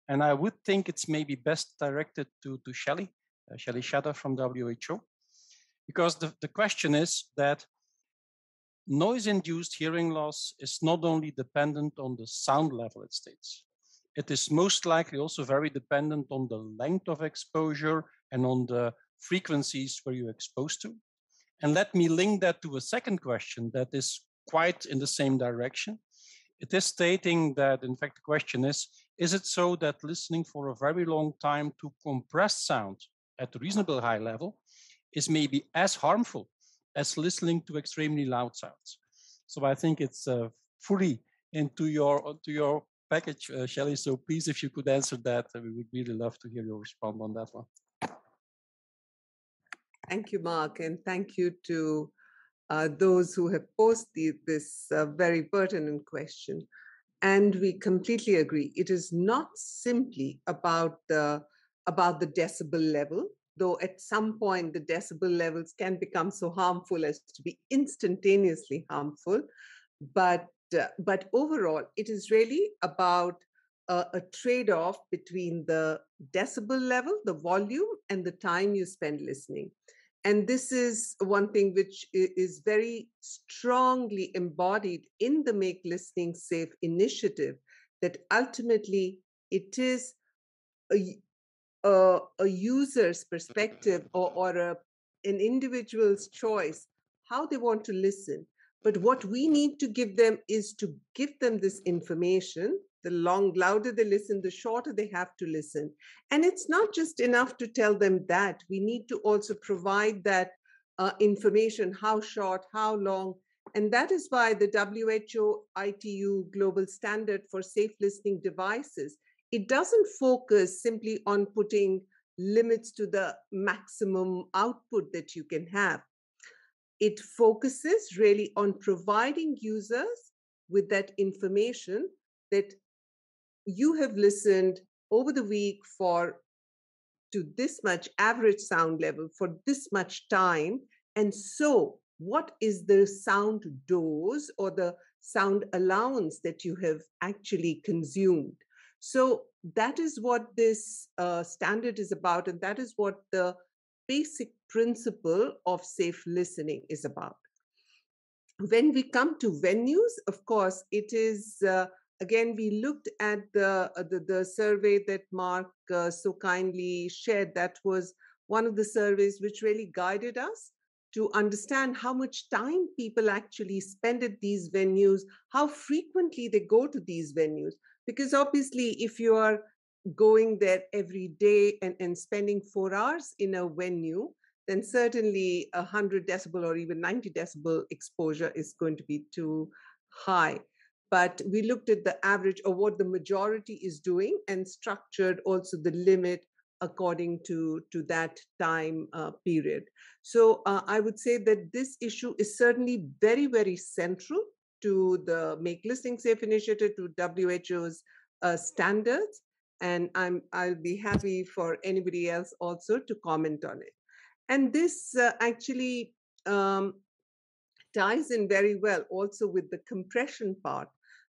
And I would think it's maybe best directed to Shelly Chadha from WHO, because the question is that noise-induced hearing loss is not only dependent on the sound level, it states. It is most likely also very dependent on the length of exposure and on the frequencies where you're exposed to. And let me link that to a second question that is quite in the same direction. It is stating that, in fact, the question is Is it so that listening for a very long time to compressed sound at a reasonable high level is maybe as harmful as listening to extremely loud sounds? So I think it's fully into your package, Shelley. So please, if you could answer that, we would really love to hear your response on that one. Thank you, Mark, and thank you to those who have posed this very pertinent question. And we completely agree. It is not simply about the decibel level, though at some point the decibel levels can become so harmful as to be instantaneously harmful. But overall, it is really about a trade-off between the decibel level, the volume, and the time you spend listening. And this is one thing which is very strongly embodied in the Make Listening Safe initiative, that ultimately it is a user's perspective or an individual's choice how they want to listen. But what we need to give them is to give them this information. The louder they listen, the shorter they have to listen. And it's not just enough to tell them that. We need to also provide that information, how short, how long. And that is why the WHO ITU Global Standard for Safe Listening Devices, it doesn't focus simply on putting limits to the maximum output that you can have. It focuses really on providing users with that information that you have listened over the week to this much average sound level for this much time. And so what is the sound dose or the sound allowance that you have actually consumed? So that is what this standard is about. And that is what the basic principle of safe listening is about. When we come to venues, of course, it is, again, we looked at the survey that Mark so kindly shared. That was one of the surveys which really guided us to understand how much time people actually spend at these venues, how frequently they go to these venues. Because obviously, if you are going there every day and spending 4 hours in a venue, then certainly 100 decibel or even 90 decibel exposure is going to be too high. But we looked at the average or what the majority is doing and structured also the limit according to that time period. So I would say that this issue is certainly very, very central to the Make Listening Safe initiative, to WHO's standards. And I'll be happy for anybody else also to comment on it. And this actually ties in very well also with the compression part,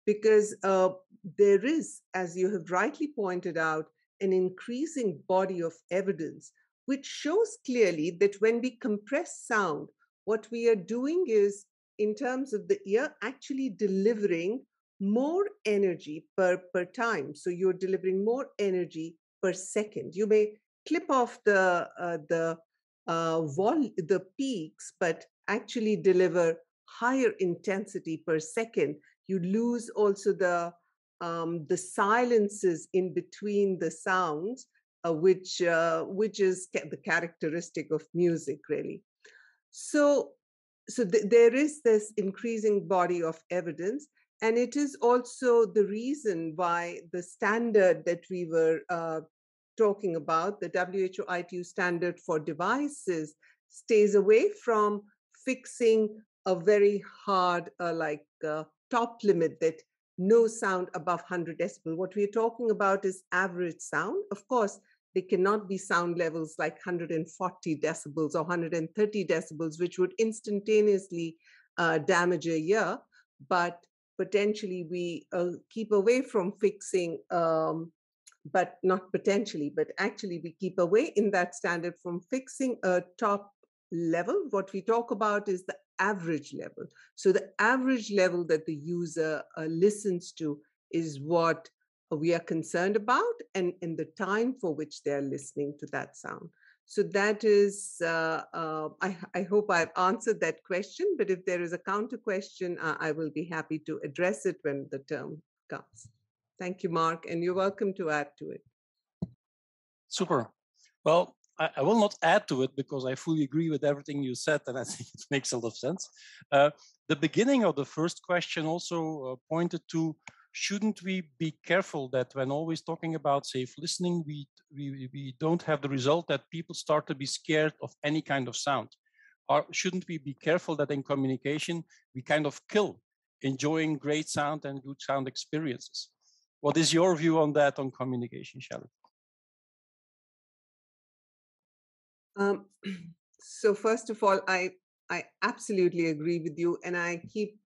because there is, as you have rightly pointed out, an increasing body of evidence which shows clearly that when we compress sound, what we are doing is, in terms of the ear, actually delivering more energy per time. So you're delivering more energy per second. You may clip off the peaks, but actually deliver higher intensity per second. You lose also the silences in between the sounds, which is the characteristic of music, really. So there is this increasing body of evidence, and it is also the reason why the standard that we were talking about, the WHO ITU standard for devices, stays away from fixing a very hard top limit that no sound above 100 decibel. What we're talking about is average sound. Of course, they cannot be sound levels like 140 decibels or 130 decibels, which would instantaneously damage a ear. But potentially we keep away from fixing, but not potentially, but actually we keep away in that standard from fixing a top level. What we talk about is the average level. So the average level that the user listens to is what we are concerned about, and the time for which they're listening to that sound. So that is, I hope I've answered that question, but if there is a counter question, I will be happy to address it when the term comes. Thank you, Mark, and you're welcome to add to it. Super. Well, I will not add to it because I fully agree with everything you said, and I think it makes a lot of sense. The beginning of the first question also pointed to, shouldn't we be careful that when always talking about safe listening, we don't have the result that people start to be scared of any kind of sound? Or shouldn't we be careful that in communication, we kind of kill enjoying great sound and good sound experiences? What is your view on that, on communication, Shelley? So first of all, I absolutely agree with you, and I keep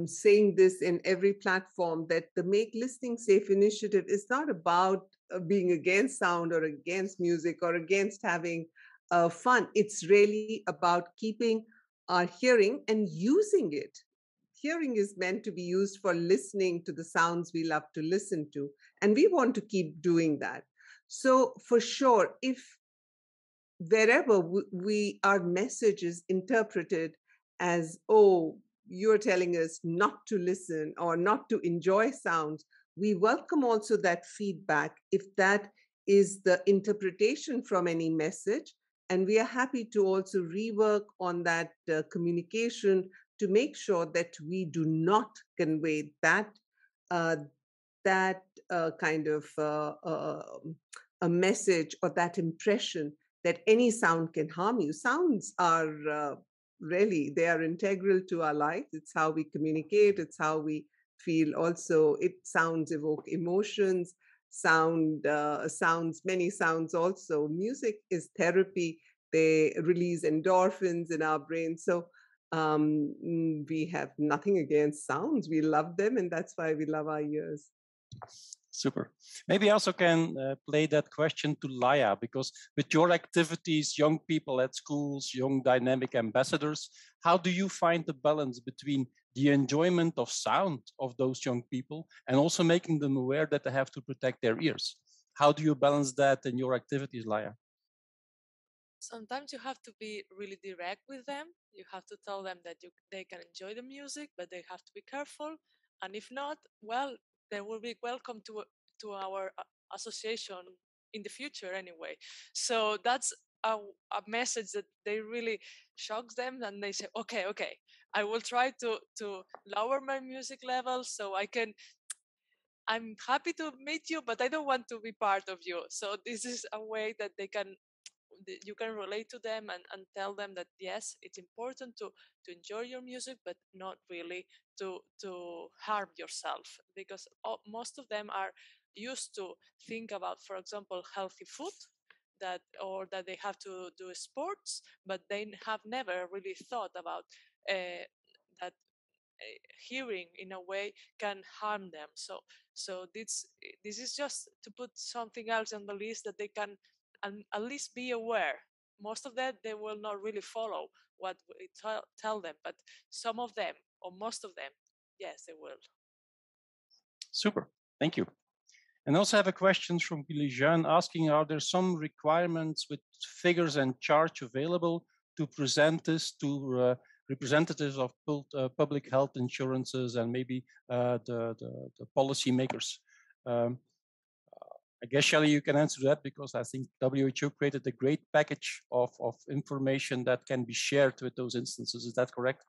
saying this in every platform, that the Make Listening Safe initiative is not about being against sound or against music or against having fun. It's really about keeping our hearing and using it. Hearing is meant to be used for listening to the sounds we love to listen to, and we want to keep doing that. So for sure, if wherever our message is interpreted as, oh, you're telling us not to listen or not to enjoy sounds, we welcome also that feedback if that is the interpretation from any message. And we are happy to also rework on that communication to make sure that we do not convey that kind of a message or that impression that any sound can harm you. Sounds are really, they are integral to our life. It's how we communicate. It's how we feel also. Sounds evoke emotions. Sounds, many sounds also. Music is therapy. They release endorphins in our brain. So we have nothing against sounds. We love them, and that's why we love our ears. Super. Maybe I also can play that question to Laya, because with your activities, young people at schools, young dynamic ambassadors, how do you find the balance between the enjoyment of sound of those young people and also making them aware that they have to protect their ears? How do you balance that in your activities, Laya? Sometimes you have to be really direct with them. You have to tell them that they can enjoy the music, but they have to be careful. And if not, well, they will be welcome to our association in the future anyway. So that's a message that they really shocks them, and they say, okay, I will try to lower my music level so I'm happy to meet you, but I don't want to be part of you. So this is a way that you can relate to them and tell them that yes, it's important to enjoy your music, but not really to harm yourself, because most of them are used to think about, for example, healthy food, or that they have to do sports, but they have never really thought about that hearing in a way can harm them. So this is just to put something else on the list that they can at least be aware. Most of that they will not really follow what we tell them, but some of them, or most of them, yes, they will. Super, thank you. And also have a question from Billy Jean asking, are there some requirements with figures and charts available to present this to representatives of public health insurances and maybe the policy makers? I guess, Shelley, you can answer that, because I think WHO created a great package of information that can be shared with those instances. Is that correct?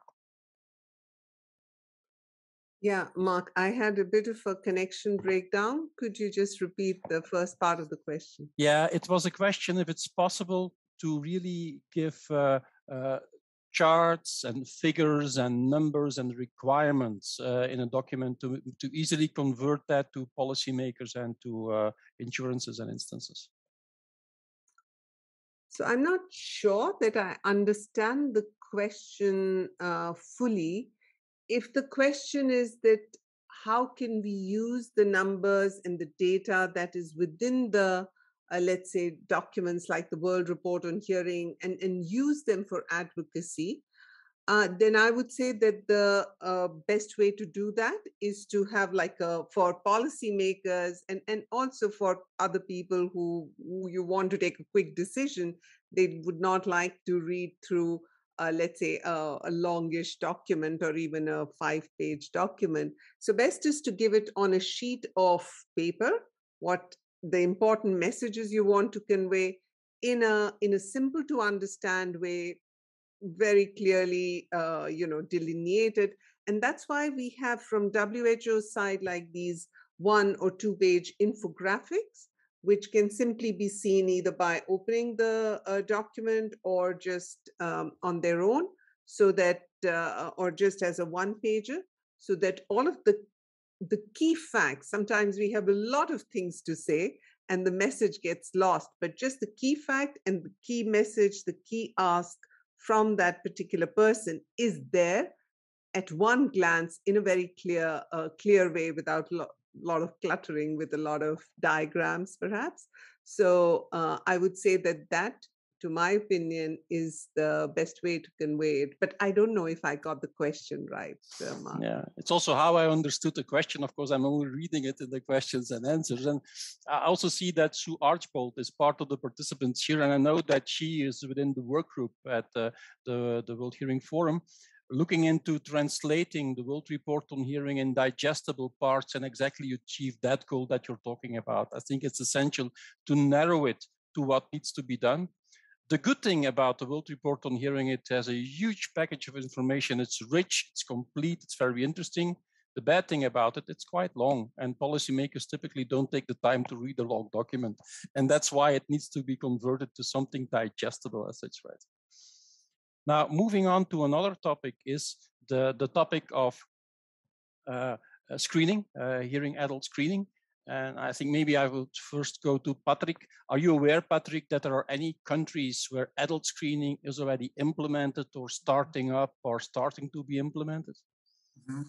Yeah, Mark, I had a bit of a connection breakdown. Could you just repeat the first part of the question? Yeah, it was a question if it's possible to really give charts and figures and numbers and requirements in a document to easily convert that to policymakers and to insurances and instances. So I'm not sure that I understand the question fully. If the question is that how can we use the numbers and the data that is within the, let's say, documents like the World Report on Hearing and use them for advocacy, then I would say that the best way to do that is to have for policymakers and also for other people who you want to take a quick decision, they would not like to read through let's say, a longish document or even a 5-page document. So best is to give it on a sheet of paper, what the important messages you want to convey in a simple to understand way, very clearly, delineated. And that's why we have from WHO's side like these 1 or 2-page infographics, which can simply be seen either by opening the document or just on their own, so that, or just as a 1-pager, so that all of the key facts, sometimes we have a lot of things to say and the message gets lost, but just the key fact and the key message, the key ask from that particular person is there at one glance in a very clear way, without a lot of cluttering, with a lot of diagrams perhaps. So I would say that, to my opinion, is the best way to convey it. But I don't know if I got the question right, Mark. Yeah, it's also how I understood the question. Of course, I'm only reading it in the questions and answers. And I also see that Sue Archbold is part of the participants here. And I know that she is within the work group at the World Hearing Forum, looking into translating the World Report on Hearing in digestible parts and exactly achieve that goal that you're talking about. I think it's essential to narrow it to what needs to be done. The good thing about the World Report on Hearing, it has a huge package of information. It's rich, it's complete, it's very interesting. The bad thing about it, it's quite long, and policymakers typically don't take the time to read a long document. And that's why it needs to be converted to something digestible as such, right? Now, moving on to another topic is the topic of screening, hearing adult screening. And I think maybe I will first go to Patrick. Are you aware, Patrick, that there are any countries where adult screening is already implemented or starting up or starting to be implemented? Mm-hmm.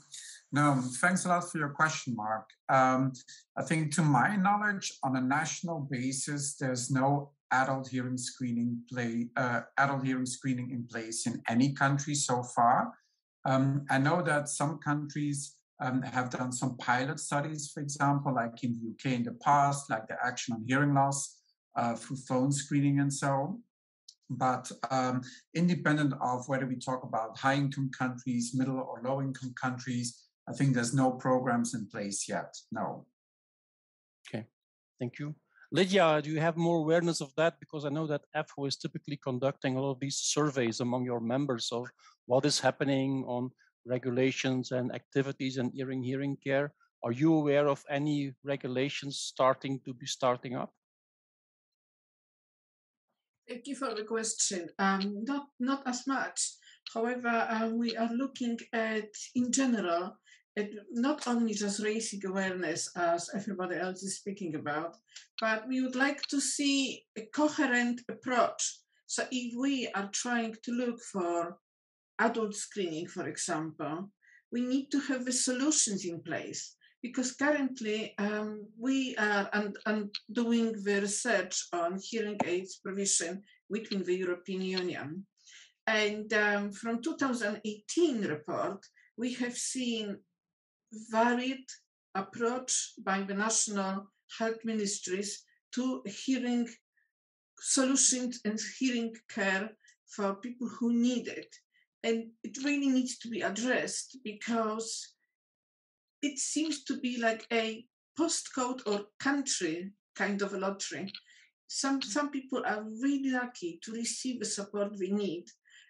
No, thanks a lot for your question, Mark. I think to my knowledge, on a national basis, there's no adult hearing screening in place in any country so far. I know that some countries have done some pilot studies, for example, like in the UK in the past, like the Action on Hearing Loss through phone screening and so on. But independent of whether we talk about high-income countries, middle or low-income countries, I think there's no programs in place yet, no. Okay, thank you. Lydia, do you have more awareness of that? Because I know that AFHO is typically conducting all of these surveys among your members of what is happening on regulations and activities in hearing care. Are you aware of any regulations starting up? Thank you for the question. Not as much. However, we are looking at, in general, at not only just raising awareness, as everybody else is speaking about, but we would like to see a coherent approach. So if we are trying to look for adult screening, for example, we need to have the solutions in place, because currently we are doing the research on hearing aids provision within the European Union. And from 2018 report, we have seen varied approach by the national health ministries to hearing solutions and hearing care for people who need it. And it really needs to be addressed, because it seems to be like a postcode or country kind of a lottery. Some people are really lucky to receive the support they need,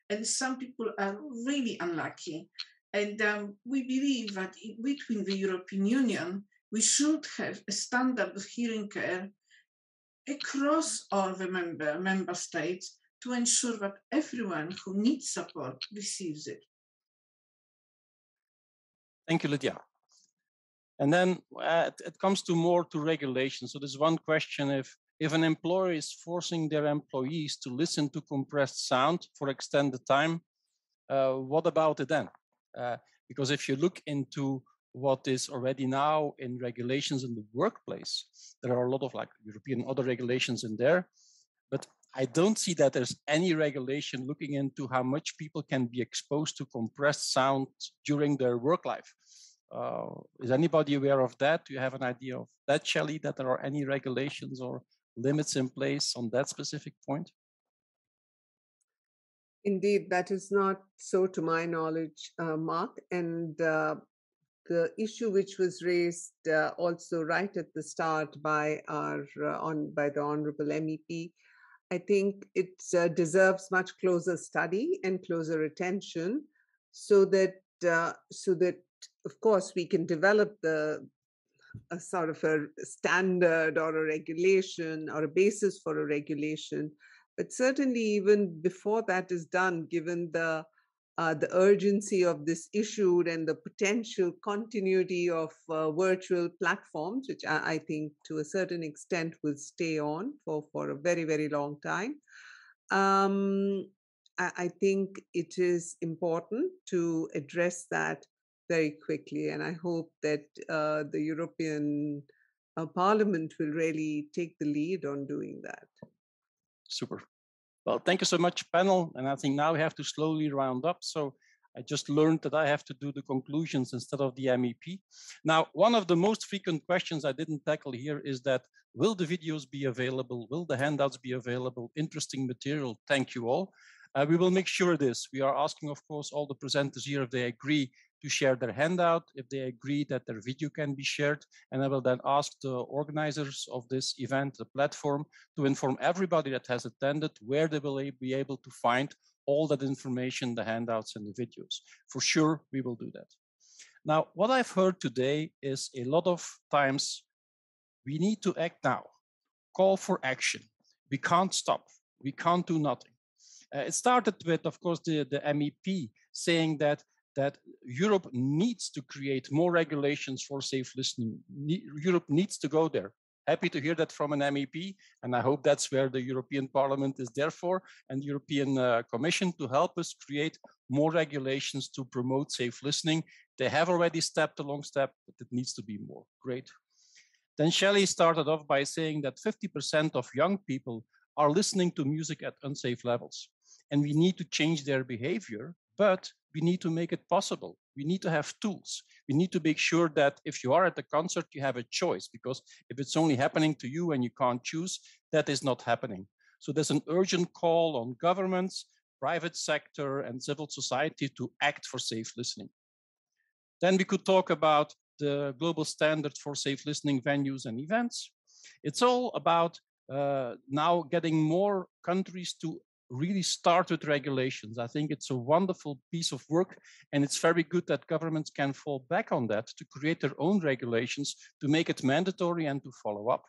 and some people are really unlucky. And we believe that between the European Union, we should have a standard of hearing care across all the member states to ensure that everyone who needs support receives it. Thank you, Lydia. And then it comes to regulation. So there's one question: if an employer is forcing their employees to listen to compressed sound for extended time, what about it then? Because if you look into what is already now in regulations in the workplace, there are a lot of like European other regulations in there, but I don't see that there's any regulation looking into how much people can be exposed to compressed sound during their work life. Is anybody aware of that? Do you have an idea of that, Shelley, that there are any regulations or limits in place on that specific point? Indeed, that is not so to my knowledge, Mark. And the issue which was raised also right at the start by by the Honorable MEP, I think it deserves much closer study and closer attention, so that of course we can develop a sort of a standard or a regulation or a basis for a regulation. But certainly, even before that is done, given the urgency of this issue and the potential continuity of virtual platforms, which I think to a certain extent will stay on for a very, very long time, I think it is important to address that very quickly. And I hope that the European Parliament will really take the lead on doing that. Super. Well, thank you so much, panel. And I think now we have to slowly round up. So I just learned that I have to do the conclusions instead of the MEP. Now, one of the most frequent questions I didn't tackle here is that, will the videos be available? Will the handouts be available? Interesting material. Thank you all. We will make sure this. We are asking, of course, all the presenters here if they agree to share their handout, if they agree that their video can be shared. And I will then ask the organizers of this event, the platform, to inform everybody that has attended where they will be able to find all that information, the handouts and the videos. For sure, we will do that. Now, what I've heard today is a lot of times we need to act now, call for action. We can't stop, we can't do nothing. It started with, of course, the MEP saying that Europe needs to create more regulations for safe listening. Europe needs to go there. Happy to hear that from an MEP, and I hope that's where the European Parliament is there for, and the European Commission to help us create more regulations to promote safe listening. They have already stepped a long step, but it needs to be more. Great. Then Shelley started off by saying that 50% of young people are listening to music at unsafe levels, and we need to change their behavior, but we need to make it possible. We need to have tools. We need to make sure that if you are at the concert, you have a choice, because if it's only happening to you and you can't choose, that is not happening. So there's an urgent call on governments, private sector, and civil society to act for safe listening. Then we could talk about the global standard for safe listening venues and events. It's all about now getting more countries to really start with regulations. I think it's a wonderful piece of work, and it's very good that governments can fall back on that to create their own regulations, to make it mandatory and to follow up.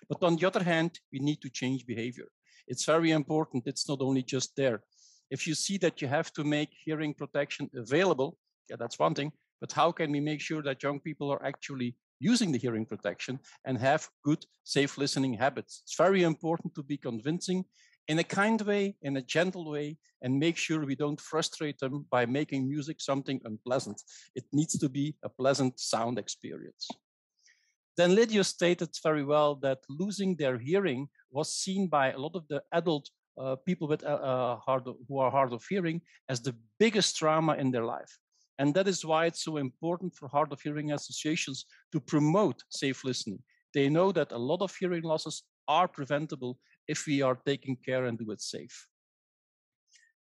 But on the other hand, we need to change behavior. It's very important. It's not only just there. If you see that you have to make hearing protection available, yeah, that's one thing, but how can we make sure that young people are actually using the hearing protection and have good, safe listening habits? It's very important to be convincing in a kind way, in a gentle way, and make sure we don't frustrate them by making music something unpleasant. It needs to be a pleasant sound experience. Then Lydia stated very well that losing their hearing was seen by a lot of the adult people with who are hard of hearing as the biggest trauma in their life. And that is why it's so important for hard of hearing associations to promote safe listening. They know that a lot of hearing losses are preventable if we are taking care and do it safe.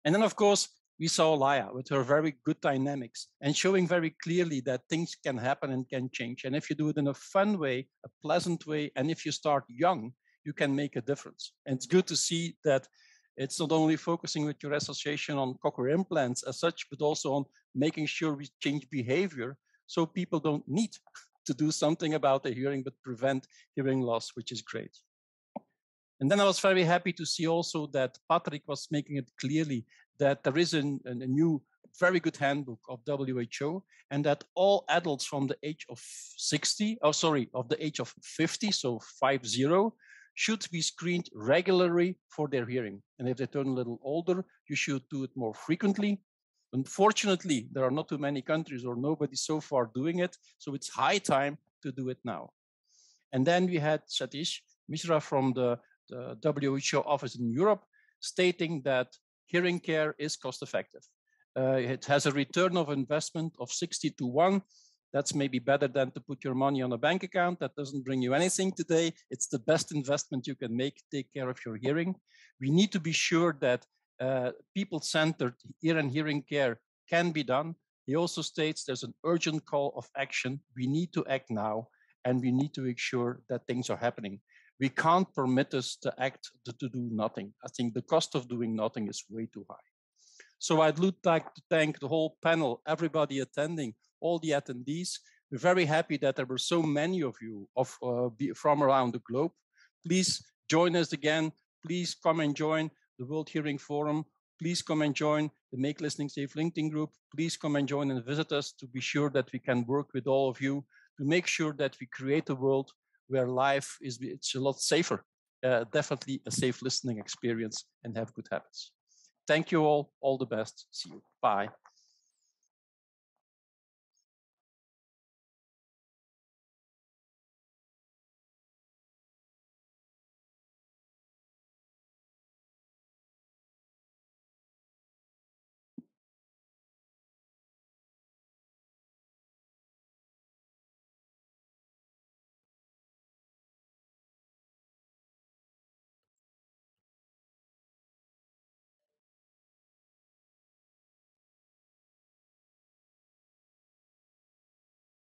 And then, of course, we saw Laya with her very good dynamics and showing very clearly that things can happen and can change. And if you do it in a fun way, a pleasant way, and if you start young, you can make a difference. And it's good to see that it's not only focusing with your association on cochlear implants as such, but also on making sure we change behavior so people don't need to do something about their hearing, but prevent hearing loss, which is great. And then I was very happy to see also that Patrick was making it clearly that there is a new, very good handbook of WHO, and that all adults from the age of 50, so 50, should be screened regularly for their hearing. And if they turn a little older, you should do it more frequently. Unfortunately, there are not too many countries or nobody so far doing it, so it's high time to do it now. And then we had Satish Mishra from the WHO office in Europe stating that hearing care is cost effective. It has a return of investment of 60 to 1. That's maybe better than to put your money on a bank account. That doesn't bring you anything today. It's the best investment you can make, take care of your hearing. We need to be sure that people-centered ear and hearing care can be done. He also states there's an urgent call of action. We need to act now, and we need to make sure that things are happening. We can't permit us to act to do nothing. I think the cost of doing nothing is way too high. So I'd like to thank the whole panel, everybody attending, all the attendees. We're very happy that there were so many of you from around the globe. Please join us again. Please come and join the World Hearing Forum. Please come and join the Make Listening Safe LinkedIn group. Please come and join and visit us to be sure that we can work with all of you to make sure that we create a world where life it's a lot safer, definitely a safe listening experience, and have good habits. Thank you all the best. See you. Bye.